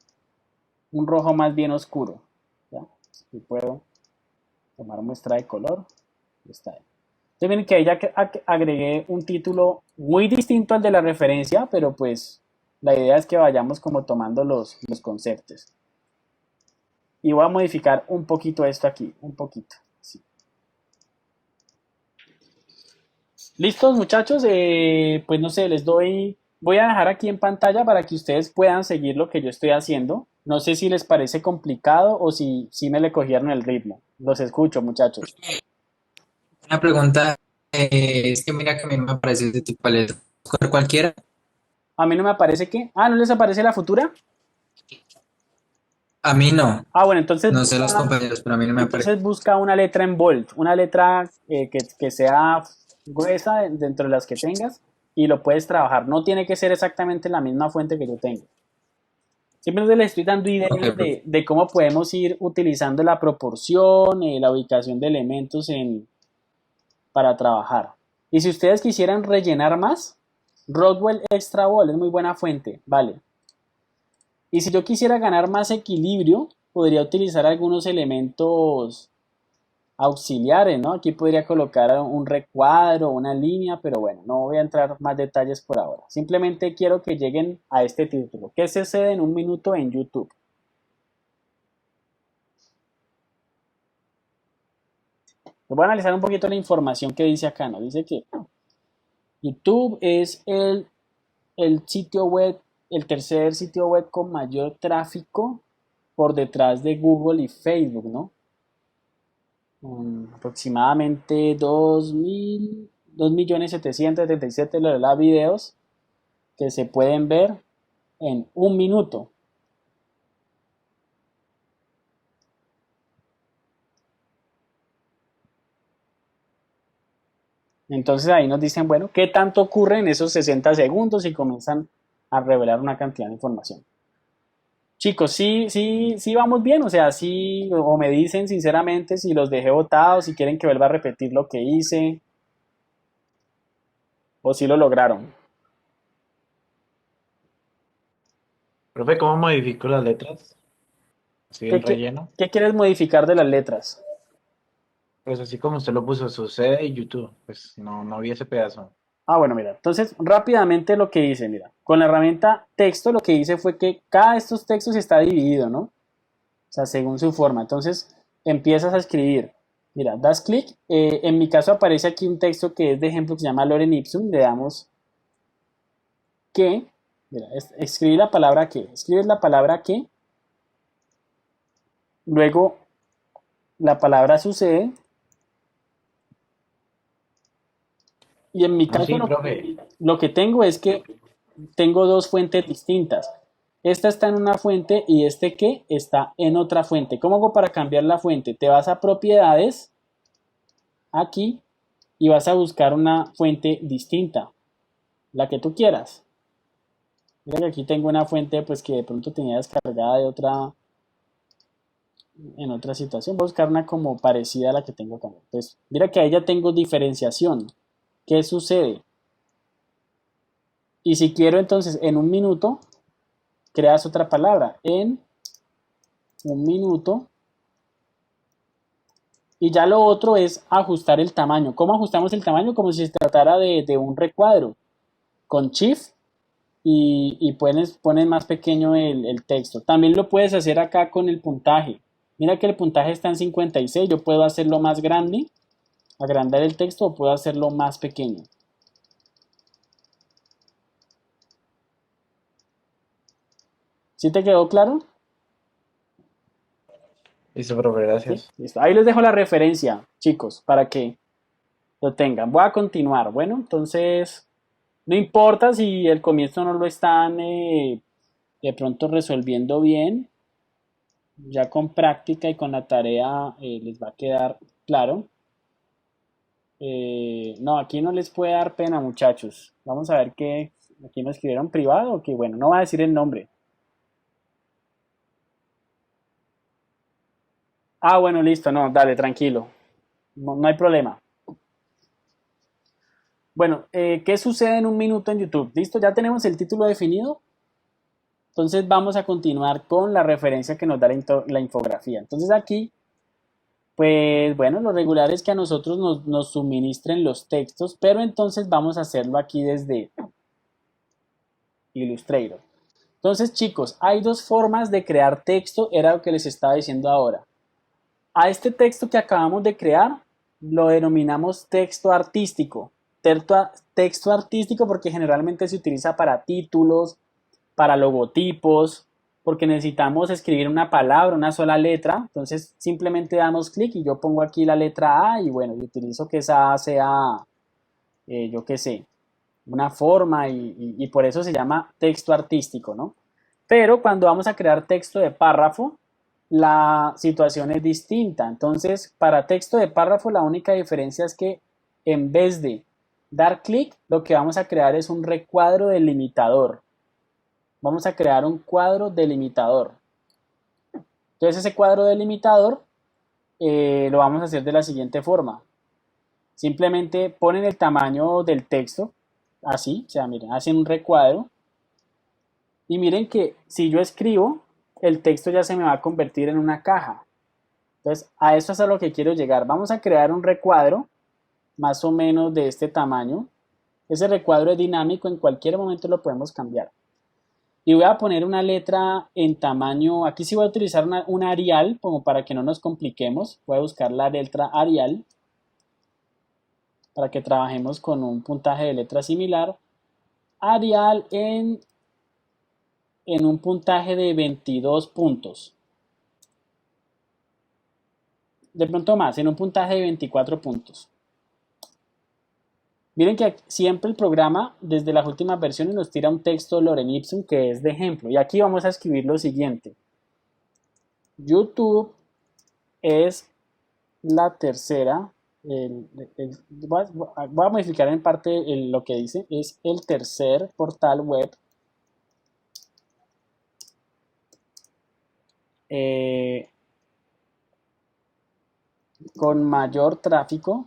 Speaker 1: más bien oscuro. ¿Ya? Aquí puedo tomar muestra de color. Está ahí. Entonces miren que ahí ya agregué un título muy distinto al de la referencia, pero pues la idea es que vayamos como tomando los conceptos. Y voy a modificar un poquito esto aquí, un poquito. Sí. ¿Listos, muchachos? Pues no sé, voy a dejar aquí en pantalla para que ustedes puedan seguir lo que yo estoy haciendo. No sé si les parece complicado o si me le cogieron el ritmo. Los escucho, muchachos.
Speaker 9: Una pregunta, es que mira que a mí no me aparece ese tipo de letra. ¿Escoger cualquiera?
Speaker 1: A mí no me aparece ¿qué? Ah, ¿no les aparece la futura?
Speaker 9: A mí no.
Speaker 1: Ah, bueno, entonces
Speaker 9: No sé los compañeros, pero a mí no me aparece.
Speaker 1: entonces busca una letra en bold, una letra que sea gruesa dentro de las que tengas y lo puedes trabajar. No tiene que ser exactamente la misma fuente que yo tengo. Simplemente les estoy dando ideas
Speaker 9: Ok,
Speaker 1: de cómo podemos ir utilizando la proporción, la ubicación de elementos para trabajar. Y si ustedes quisieran rellenar más, Rodwell Extra Ball es muy buena fuente, vale. Y si yo quisiera ganar más equilibrio, podría utilizar algunos elementos auxiliares, ¿no? Aquí podría colocar un recuadro, una línea, pero bueno, no voy a entrar más detalles por ahora. Simplemente quiero que lleguen a este título. ¿Qué sucede en un minuto en YouTube? Voy a analizar un poquito la información que dice acá, ¿no? Dice que YouTube es el sitio web, el tercer sitio web con mayor tráfico por detrás de Google y Facebook, ¿no? Aproximadamente 2.777.000 videos que se pueden ver en un minuto. Entonces ahí nos dicen, bueno, ¿qué tanto ocurre en esos 60 segundos? Y comienzan a revelar una cantidad de información. Chicos, sí vamos bien, o sea, sí, o me dicen sinceramente si los dejé botados, si quieren que vuelva a repetir lo que hice, o si lo lograron.
Speaker 3: Profe, ¿cómo modifico las letras? Así
Speaker 1: ¿Qué,
Speaker 3: el
Speaker 1: qué,
Speaker 3: relleno.
Speaker 1: qué quieres modificar de las letras?
Speaker 3: Pues así como usted lo puso, sucede y YouTube. Pues no vi ese pedazo.
Speaker 1: Ah, bueno, mira, entonces rápidamente lo que hice, mira, con la herramienta texto lo que hice fue que cada de estos textos está dividido, ¿no? O sea, según su forma. Entonces empiezas a escribir. Mira, das clic. En mi caso aparece aquí un texto que es de ejemplo que se llama Lorem Ipsum. Le damos que. Mira, escribir la palabra que. Escribes la palabra que. Luego la palabra sucede. Y en mi
Speaker 3: No,
Speaker 1: caso
Speaker 3: sí, profe.
Speaker 1: lo que tengo es que tengo dos fuentes distintas. Esta está en una fuente y este que está en otra fuente. ¿Cómo hago para cambiar la fuente? Te vas a propiedades, aquí, y vas a buscar una fuente distinta, la que tú quieras. Mira que aquí tengo una fuente pues que de pronto tenía descargada de otra, en otra situación. Voy a buscar una como parecida a la que tengo acá. Pues mira que ahí ya tengo diferenciación. ¿Qué sucede? Y si quiero entonces en un minuto, creas otra palabra. En un minuto. Y ya lo otro es ajustar el tamaño. ¿Cómo ajustamos el tamaño? Como si se tratara de un recuadro. Con Shift y pones más pequeño el texto. También lo puedes hacer acá con el puntaje. Mira que el puntaje está en 56. Yo puedo hacerlo más grande, agrandar el texto o puedo hacerlo más pequeño. ¿Sí te quedó claro?
Speaker 3: Listo, profe,
Speaker 1: ¿Sí?
Speaker 3: gracias.
Speaker 1: Listo. Ahí les dejo la referencia, chicos, para que lo tengan. Voy a continuar. Bueno, entonces, no importa si el comienzo no lo están de pronto resolviendo bien. Ya con práctica y con la tarea les va a quedar claro. No, aquí no les puede dar pena, muchachos. Vamos a ver qué. Aquí me escribieron privado o que bueno, no va a decir el nombre. Ah, bueno, listo, no, dale, tranquilo. No hay problema. Bueno, ¿qué sucede en un minuto en YouTube? ¿Listo? Ya tenemos el título definido. Entonces vamos a continuar con la referencia que nos da la infografía. Entonces aquí, pues bueno, lo regular es que a nosotros nos suministren los textos, pero entonces vamos a hacerlo aquí desde Illustrator. Entonces, chicos, hay dos formas de crear texto, era lo que les estaba diciendo ahora. A este texto que acabamos de crear lo denominamos texto artístico. Texto artístico porque generalmente se utiliza para títulos, para logotipos, porque necesitamos escribir una palabra, una sola letra. Entonces simplemente damos clic y yo pongo aquí la letra A y bueno, y utilizo que esa A sea, yo qué sé, una forma y por eso se llama texto artístico, ¿no? Pero cuando vamos a crear texto de párrafo, la situación es distinta. Entonces, para texto de párrafo, la única diferencia es que en vez de dar clic, lo que vamos a crear es un recuadro delimitador. Vamos a crear un cuadro delimitador. Entonces, ese cuadro delimitador lo vamos a hacer de la siguiente forma. Simplemente ponen el tamaño del texto, así, o sea, miren, hacen un recuadro. Y miren que si yo escribo, el texto ya se me va a convertir en una caja. Entonces, a eso es a lo que quiero llegar. Vamos a crear un recuadro más o menos de este tamaño. Ese recuadro es dinámico, en cualquier momento lo podemos cambiar. Y voy a poner una letra en tamaño, aquí sí voy a utilizar una Arial, como para que no nos compliquemos. Voy a buscar la letra Arial, para que trabajemos con un puntaje de letra similar. Arial en un puntaje de 22 puntos. De pronto más, en un puntaje de 24 puntos. Miren que siempre el programa, desde las últimas versiones, nos tira un texto Lorem Ipsum que es de ejemplo. Y aquí vamos a escribir lo siguiente. YouTube es la tercera. Voy a modificar en parte lo que dice. Es el tercer portal web eh, con mayor tráfico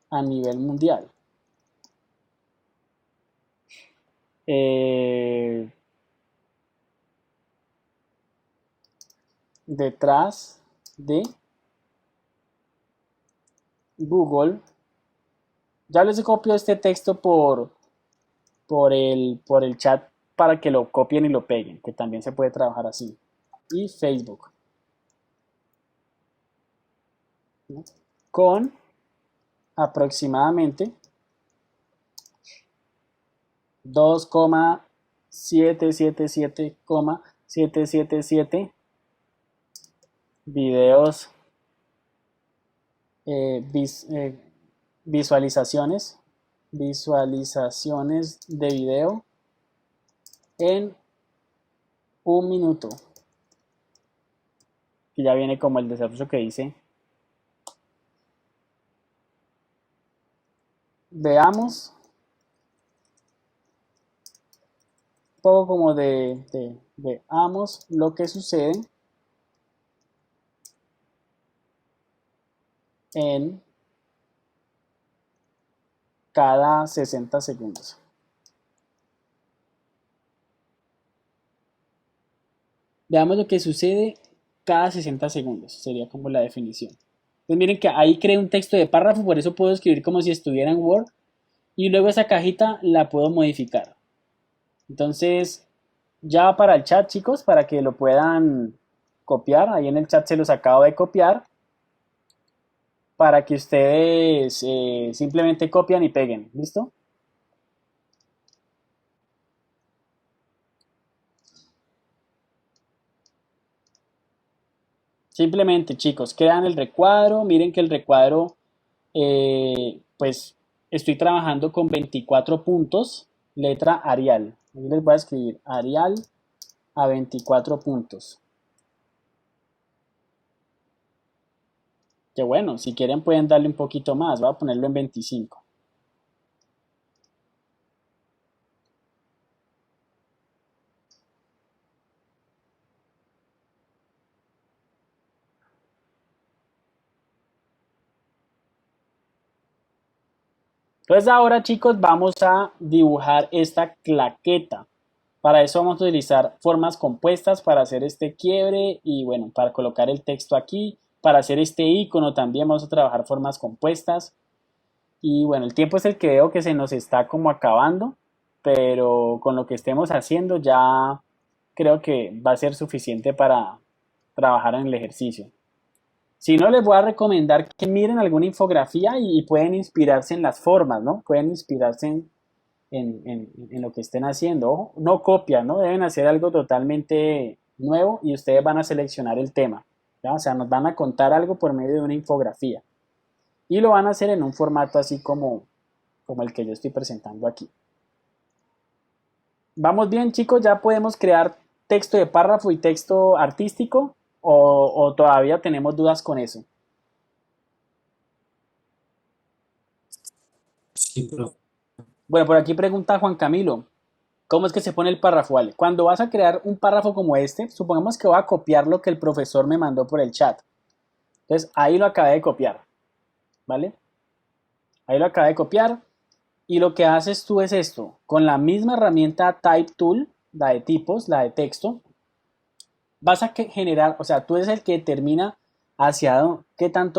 Speaker 1: a nivel mundial. Detrás de Google. Ya les copio este texto por el chat para que lo copien y lo peguen, que también se puede trabajar así. Y Facebook. Con aproximadamente 2,777,777 videos, visualizaciones de video en un minuto. Y ya viene como el desarrollo que dice. Veamos un poco como veamos lo que sucede en cada 60 segundos. Veamos lo que sucede cada 60 segundos, sería como la definición. Entonces miren que ahí creé un texto de párrafo, por eso puedo escribir como si estuviera en Word y luego esa cajita la puedo modificar. Entonces ya para el chat, chicos, para que lo puedan copiar, ahí en el chat se los acabo de copiar para que ustedes simplemente copian y peguen, ¿listo? Simplemente, chicos, crean el recuadro. Miren que el recuadro, pues estoy trabajando con 24 puntos, letra Arial. Aquí les voy a escribir Arial a 24 puntos. Que bueno, si quieren pueden darle un poquito más. Voy a ponerlo en 25. Entonces ahora, chicos, vamos a dibujar esta claqueta. Para eso vamos a utilizar formas compuestas para hacer este quiebre y bueno, para colocar el texto aquí. Para hacer este icono también vamos a trabajar formas compuestas. Y bueno, el tiempo es el que veo que se nos está como acabando, pero con lo que estemos haciendo ya creo que va a ser suficiente para trabajar en el ejercicio. Si no, les voy a recomendar que miren alguna infografía y pueden inspirarse en las formas, ¿no? Pueden inspirarse en lo que estén haciendo. Ojo, no copian, ¿no? Deben hacer algo totalmente nuevo y ustedes van a seleccionar el tema, ¿ya? O sea, nos van a contar algo por medio de una infografía. Y lo van a hacer en un formato así como el que yo estoy presentando aquí. ¿Vamos bien, chicos? ¿Ya podemos crear texto de párrafo y texto artístico? ¿O todavía tenemos dudas con eso?
Speaker 9: Sí, profe.
Speaker 1: Bueno, por aquí pregunta Juan Camilo, ¿cómo es que se pone el párrafo? Vale, cuando vas a crear un párrafo como este, supongamos que voy a copiar lo que el profesor me mandó por el chat. Entonces, ahí lo acabé de copiar, ¿vale? Ahí lo acabé de copiar y lo que haces tú es esto, con la misma herramienta Type Tool, la de tipos, la de texto, vas a generar, o sea, tú eres el que determina hacia qué tan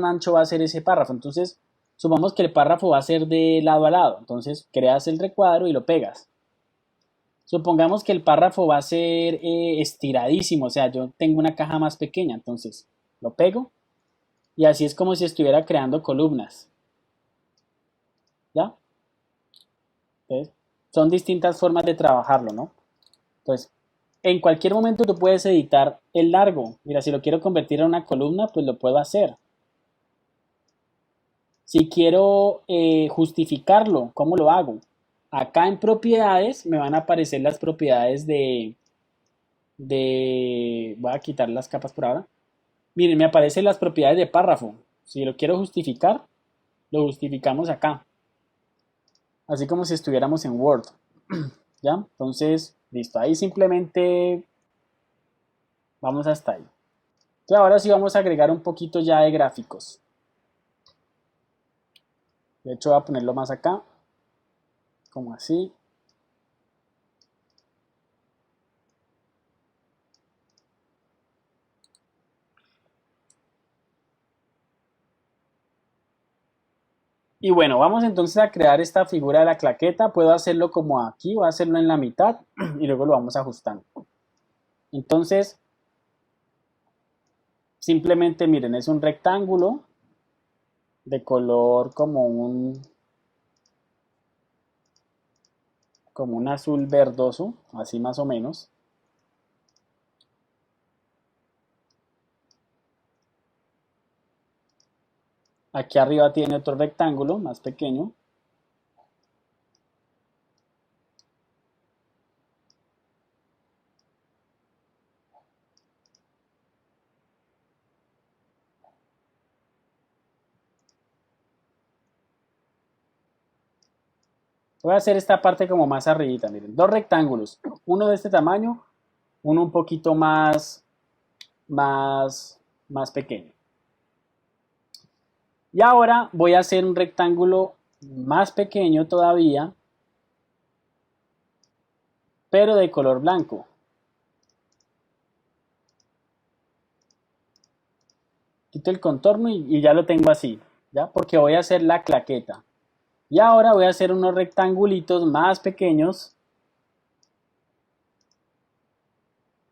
Speaker 1: ancho va a ser ese párrafo. Entonces, supongamos que el párrafo va a ser de lado a lado. Entonces, creas el recuadro y lo pegas. Supongamos que el párrafo va a ser estiradísimo, o sea, yo tengo una caja más pequeña, entonces lo pego y así es como si estuviera creando columnas. ¿Ya? Entonces, son distintas formas de trabajarlo, ¿no? Entonces, en cualquier momento tú puedes editar el largo. Mira, si lo quiero convertir en una columna, pues lo puedo hacer. Si quiero justificarlo, ¿cómo lo hago? Acá en propiedades me van a aparecer las propiedades voy a quitar las capas por ahora. Miren, me aparecen las propiedades de párrafo. Si lo quiero justificar, lo justificamos acá. Así como si estuviéramos en Word. ¿ya? Entonces, listo, ahí simplemente vamos hasta ahí. Y ahora sí vamos a agregar un poquito ya de gráficos. De hecho, voy a ponerlo más acá, como así. Y bueno, vamos entonces a crear esta figura de la claqueta. Puedo hacerlo como aquí, voy a hacerlo en la mitad y luego lo vamos ajustando. Entonces, simplemente miren, es un rectángulo de color como un azul verdoso, así más o menos. Aquí arriba tiene otro rectángulo más pequeño. Voy a hacer esta parte como más arribita, miren, dos rectángulos, uno de este tamaño, uno un poquito más pequeño. Y ahora voy a hacer un rectángulo más pequeño todavía, pero de color blanco. Quito el contorno y ya lo tengo así, ¿ya? Porque voy a hacer la claqueta. Y ahora voy a hacer unos rectangulitos más pequeños.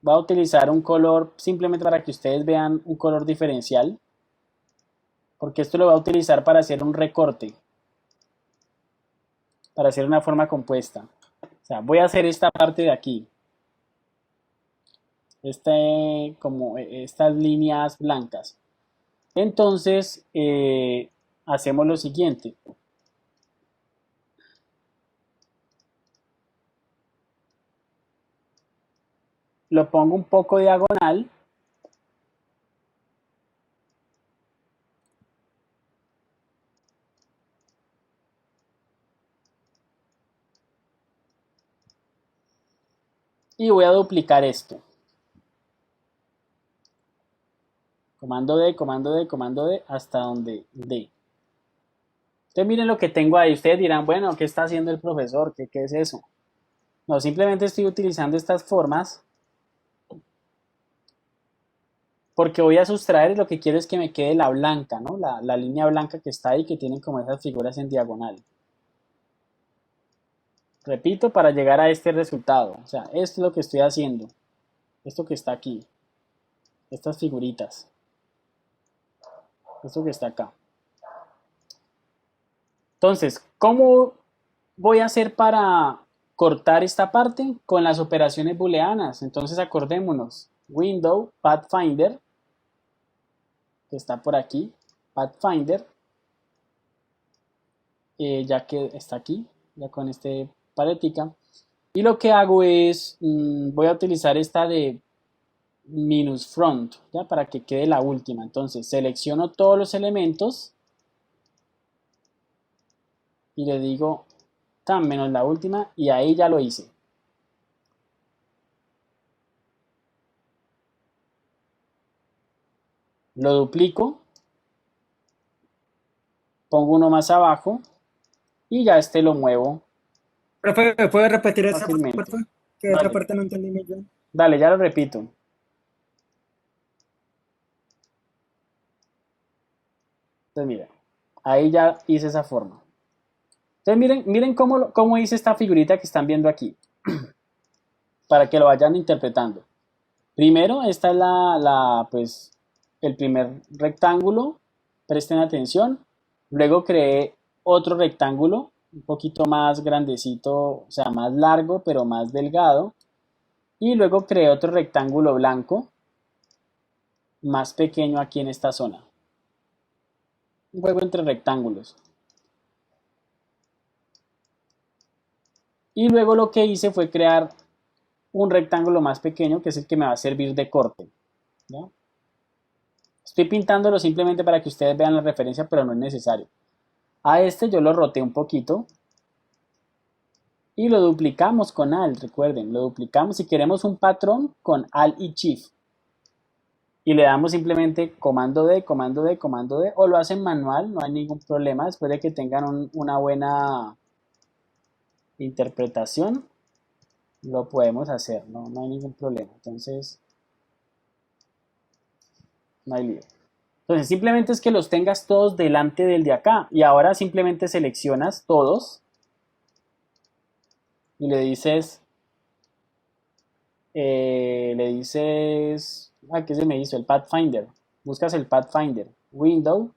Speaker 1: Voy a utilizar un color simplemente para que ustedes vean un color diferencial. Porque esto lo voy a utilizar para hacer un recorte. Para hacer una forma compuesta. O sea, voy a hacer esta parte de aquí. Como estas líneas blancas. Entonces, hacemos lo siguiente. Lo pongo un poco diagonal. Y voy a duplicar esto. Comando D, comando D, comando D, hasta donde D. Entonces miren lo que tengo ahí. Ustedes dirán, bueno, ¿qué está haciendo el profesor? ¿Qué es eso? No, simplemente estoy utilizando estas formas porque voy a sustraer y lo que quiero es que me quede la blanca, ¿no? La línea blanca que está ahí, que tienen como esas figuras en diagonal. Repito, para llegar a este resultado. O sea, esto es lo que estoy haciendo. Esto que está aquí. Estas figuritas. Esto que está acá. Entonces, ¿cómo voy a hacer para cortar esta parte? Con las operaciones booleanas. Entonces, acordémonos. Window, Pathfinder, que está por aquí. Pathfinder, ya que está aquí, ya con este paletica. Y lo que hago es, voy a utilizar esta de minus front, ¿ya? Para que quede la última. Entonces, selecciono todos los elementos y le digo tan menos la última y ahí ya lo hice. Lo duplico, pongo uno más abajo y ya este lo muevo
Speaker 10: Profe, ¿me puede repetir esa parte,
Speaker 1: fácilmente.
Speaker 10: por favor? Que otra
Speaker 1: Dale,
Speaker 10: parte no entendí muy bien.
Speaker 1: dale, ya lo repito. Entonces mira, ahí ya hice esa forma. Entonces miren cómo hice esta figurita que están viendo aquí, para que lo vayan interpretando. Primero, esta es pues, el primer rectángulo, presten atención. Luego creé otro rectángulo, un poquito más grandecito, o sea, más largo, pero más delgado. Y luego creé otro rectángulo blanco, más pequeño aquí en esta zona. Un juego entre rectángulos. Y luego lo que hice fue crear un rectángulo más pequeño, que es el que me va a servir de corte, ¿ya? Estoy pintándolo simplemente para que ustedes vean la referencia, pero no es necesario. A este yo lo roté un poquito. y lo duplicamos con alt, recuerden, lo duplicamos si queremos un patrón con alt y shift. Y le damos simplemente comando D, comando D, comando D, o lo hacen manual, no hay ningún problema, después de que tengan una buena interpretación, lo podemos hacer, no hay ningún problema. Entonces, no hay lío. Entonces, simplemente es que los tengas todos delante del de acá. Y ahora simplemente seleccionas todos y le dices, ¿qué se me hizo? El Pathfinder. Buscas el Pathfinder. Window,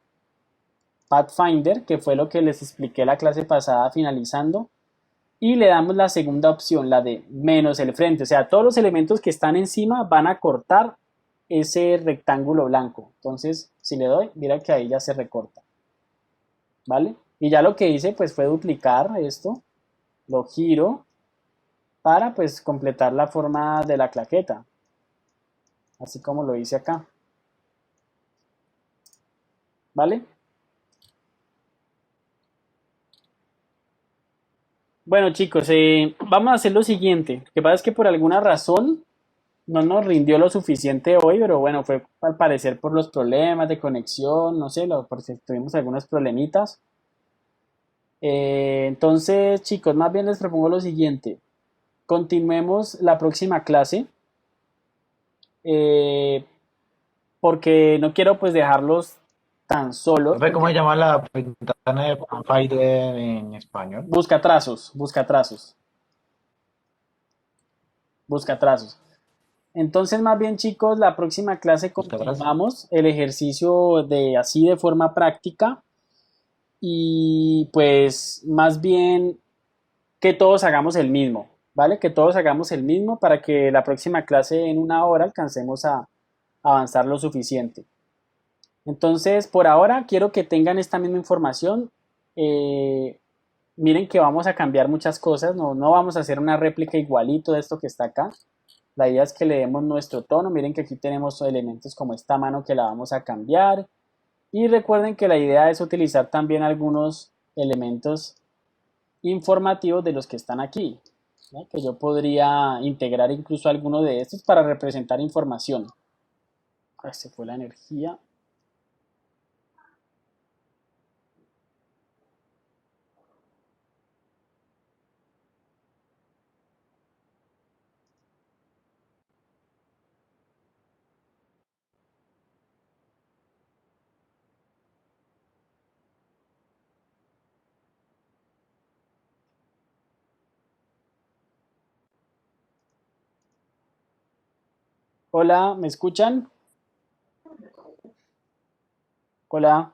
Speaker 1: Pathfinder, que fue lo que les expliqué la clase pasada finalizando. Y le damos la segunda opción, la de menos el frente. O sea, todos los elementos que están encima van a cortar ese rectángulo blanco. Entonces, si le doy, mira que ahí ya se recorta. ¿Vale? Y ya lo que hice, pues, fue duplicar esto. Lo giro para, pues, completar la forma de la claqueta. Así como lo hice acá. ¿Vale? Bueno, chicos, vamos a hacer lo siguiente. Lo que pasa es que por alguna razón no nos rindió lo suficiente hoy, pero bueno, fue al parecer por los problemas de conexión, no sé, porque tuvimos algunos problemitas. Entonces, chicos, más bien les propongo lo siguiente. Continuemos la próxima clase, porque no quiero pues dejarlos tan solos.
Speaker 3: Profe, ¿cómo se llama la ventana de Pathfinder en español?
Speaker 1: Busca trazos, busca trazos. Busca trazos. Entonces, más bien, chicos, la próxima clase continuamos el ejercicio de así de forma práctica y pues más bien que todos hagamos el mismo, ¿vale? Que todos hagamos el mismo para que la próxima clase en 1 hora alcancemos a avanzar lo suficiente. Entonces, por ahora quiero que tengan esta misma información. Miren que vamos a cambiar muchas cosas, no vamos a hacer una réplica igualito de esto que está acá. La idea es que le demos nuestro tono. Miren que aquí tenemos elementos como esta mano que la vamos a cambiar. Y recuerden que la idea es utilizar también algunos elementos informativos de los que están aquí, ¿no? Que yo podría integrar incluso alguno de estos para representar información. Ay, se fue la energía. Hola, ¿me escuchan? Hola.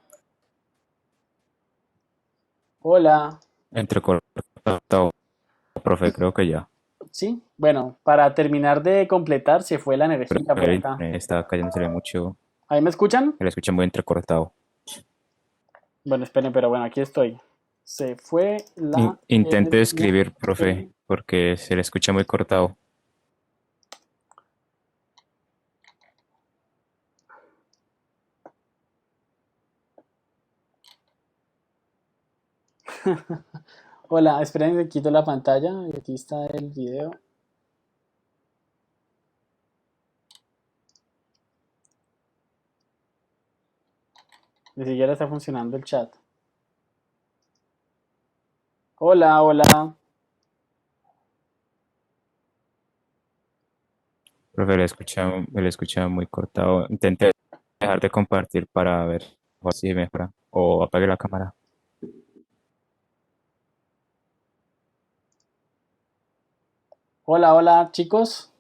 Speaker 1: Hola.
Speaker 11: Entrecortado, profe, creo que ya.
Speaker 1: Sí, bueno, para terminar de completar, se fue la energía por
Speaker 11: Pero
Speaker 1: acá.
Speaker 11: está cayéndose mucho.
Speaker 1: ¿Ahí me escuchan?
Speaker 11: Se le escucha muy entrecortado.
Speaker 1: Bueno, esperen, pero bueno, aquí estoy. Se fue la
Speaker 11: Intente
Speaker 1: energía.
Speaker 11: escribir, profe, porque se le escucha muy cortado.
Speaker 1: Hola, esperen que quito la pantalla. Y aquí está el video. Ni siquiera está funcionando el chat. Hola, hola.
Speaker 11: Profe, le escucha muy cortado. Intente dejar de compartir para ver si mejora. O apague la cámara.
Speaker 1: Hola, hola, chicos.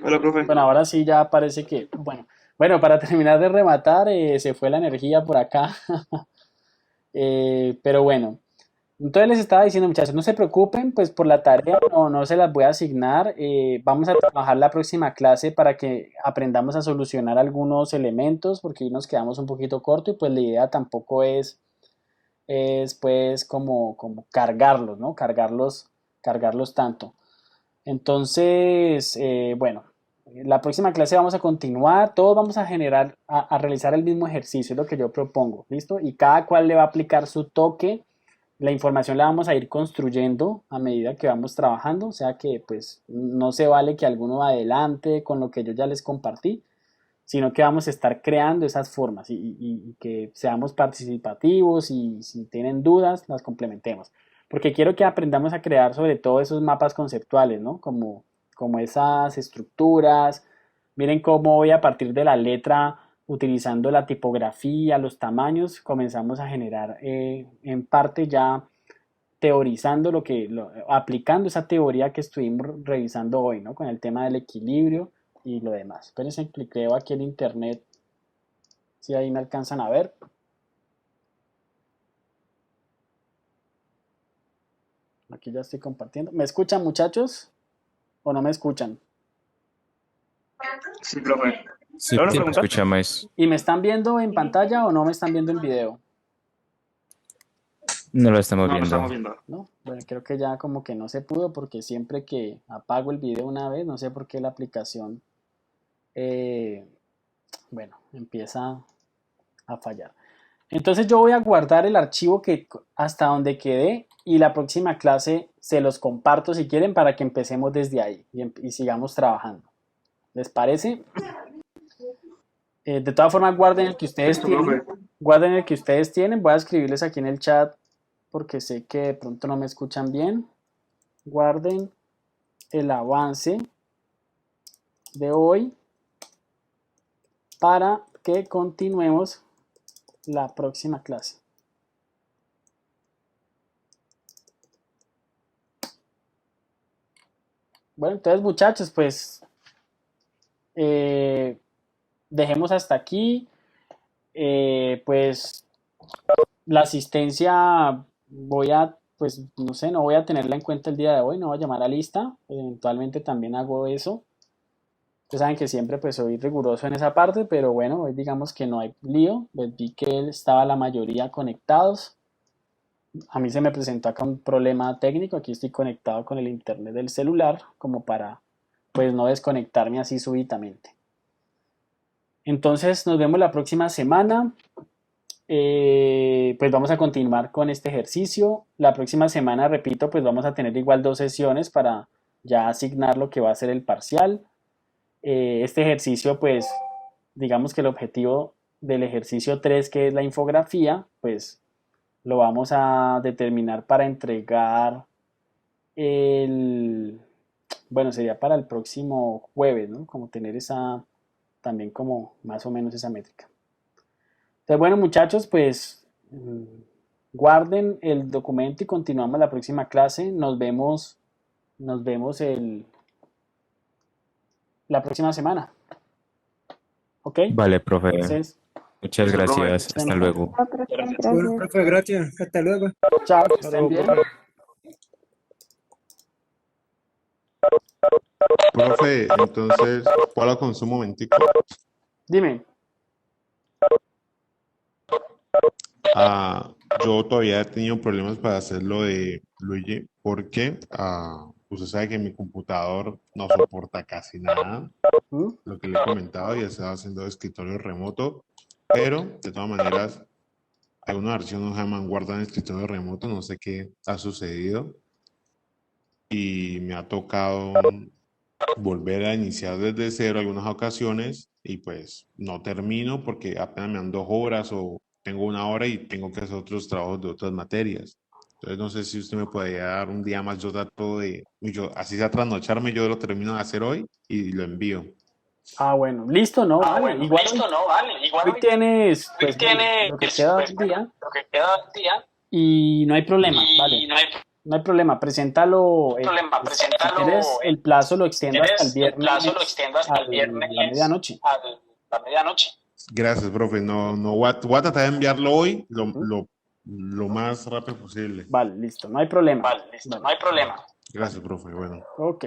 Speaker 12: Hola, profe.
Speaker 1: Bueno, ahora sí ya parece que, bueno, para terminar de rematar, se fue la energía por acá. Pero bueno, entonces les estaba diciendo, muchachos, no se preocupen, pues por la tarea no se las voy a asignar. Vamos a trabajar la próxima clase para que aprendamos a solucionar algunos elementos, porque hoy nos quedamos un poquito corto y pues la idea tampoco es pues como cargarlos, ¿no? Cargarlos tanto. Entonces, bueno, la próxima clase vamos a continuar, todos vamos a realizar el mismo ejercicio, es lo que yo propongo, ¿listo? Y cada cual le va a aplicar su toque la información la vamos a ir construyendo a medida que vamos trabajando, o sea que pues no se vale que alguno adelante con lo que yo ya les compartí, sino que vamos a estar creando esas formas y que seamos participativos y si tienen dudas las complementemos. Porque quiero que aprendamos a crear sobre todo esos mapas conceptuales, ¿no? Como esas estructuras. Miren cómo hoy a partir de la letra, utilizando la tipografía, los tamaños, comenzamos a generar en parte ya teorizando aplicando esa teoría que estuvimos revisando hoy, ¿no? Con el tema del equilibrio y lo demás. Espérense, cliqueo aquí en internet, si ahí me alcanzan a ver. Aquí ya estoy compartiendo. ¿Me escuchan, muchachos? ¿O no me escuchan?
Speaker 12: Sí, profe.
Speaker 11: Sí,
Speaker 12: ¿Ahora
Speaker 11: te
Speaker 12: pregunta?
Speaker 11: escuchamos.
Speaker 1: ¿Y me están viendo en pantalla o no me están viendo en video?
Speaker 11: No lo estamos
Speaker 12: No lo
Speaker 11: viendo.
Speaker 12: estamos viendo.
Speaker 1: ¿No? Bueno, creo que ya como que no se pudo porque siempre que apago el video una vez, no sé por qué la aplicación, bueno, empieza a fallar. Entonces yo voy a guardar el archivo hasta donde quedé y la próxima clase se los comparto si quieren para que empecemos desde ahí y sigamos trabajando. ¿Les parece? De todas formas, guarden el que ustedes
Speaker 12: Listo,
Speaker 1: tienen.
Speaker 12: profe.
Speaker 1: Guarden el que ustedes tienen. Voy a escribirles aquí en el chat porque sé que de pronto no me escuchan bien. Guarden el avance de hoy para que continuemos la próxima clase. Bueno, entonces muchachos, pues dejemos hasta aquí. Pues la asistencia pues no sé, no voy a tenerla en cuenta el día de hoy, no voy a llamar a lista, eventualmente también hago eso. Ustedes saben que siempre pues soy riguroso en esa parte, pero bueno, hoy digamos que no hay lío, pues vi que estaba la mayoría conectados. A mí se me presentó acá un problema técnico, aquí estoy conectado con el internet del celular, como para pues no desconectarme así súbitamente. Entonces nos vemos la próxima semana. Pues vamos a continuar con este ejercicio. La próxima semana, repito, pues vamos a tener igual 2 sesiones para ya asignar lo que va a ser el parcial. Este ejercicio, pues digamos que el objetivo del ejercicio 3, que es la infografía, pues lo vamos a determinar para entregar bueno, sería para el próximo jueves, ¿no? Como tener también como más o menos esa métrica. Entonces, bueno, muchachos, pues guarden el documento y continuamos la próxima clase. Nos vemos la próxima semana. ¿Ok?
Speaker 11: Vale, profe.
Speaker 1: Entonces,
Speaker 11: Muchas
Speaker 12: Listo, profe.
Speaker 11: gracias. Hasta luego.
Speaker 10: Bueno, profe, gracias. Hasta luego.
Speaker 1: chao, que
Speaker 12: Hasta
Speaker 1: estén
Speaker 12: luego,
Speaker 1: bien.
Speaker 12: profe.
Speaker 13: Profe, entonces, ¿puedo con un momentico?
Speaker 1: Dime.
Speaker 13: Yo todavía he tenido problemas para hacer lo de Luigi porque usted sabe que mi computador no soporta casi nada, lo que le he comentado, y estaba haciendo de escritorio remoto, pero de todas maneras, algunos archivos no se llaman guardan en escritorio remoto, no sé qué ha sucedido y me ha tocado volver a iniciar desde cero algunas ocasiones y pues no termino porque apenas me dan 2 horas o tengo 1 hora y tengo que hacer otros trabajos de otras materias. Entonces no sé si usted me podría dar un día más, yo trato así sea trasnocharme, yo lo termino de hacer hoy y lo envío.
Speaker 1: Bueno, listo, ¿no? Vale. Igual hoy tienes pues lo que queda del día y no hay problema, vale. No hay problema, preséntalo. Si quieres, el plazo lo extiendo hasta el viernes a la medianoche.
Speaker 13: Gracias, profe. No voy a tratar de enviarlo hoy lo más rápido posible.
Speaker 1: Vale, listo, no hay problema.
Speaker 13: Gracias, profe. Bueno.
Speaker 1: Ok.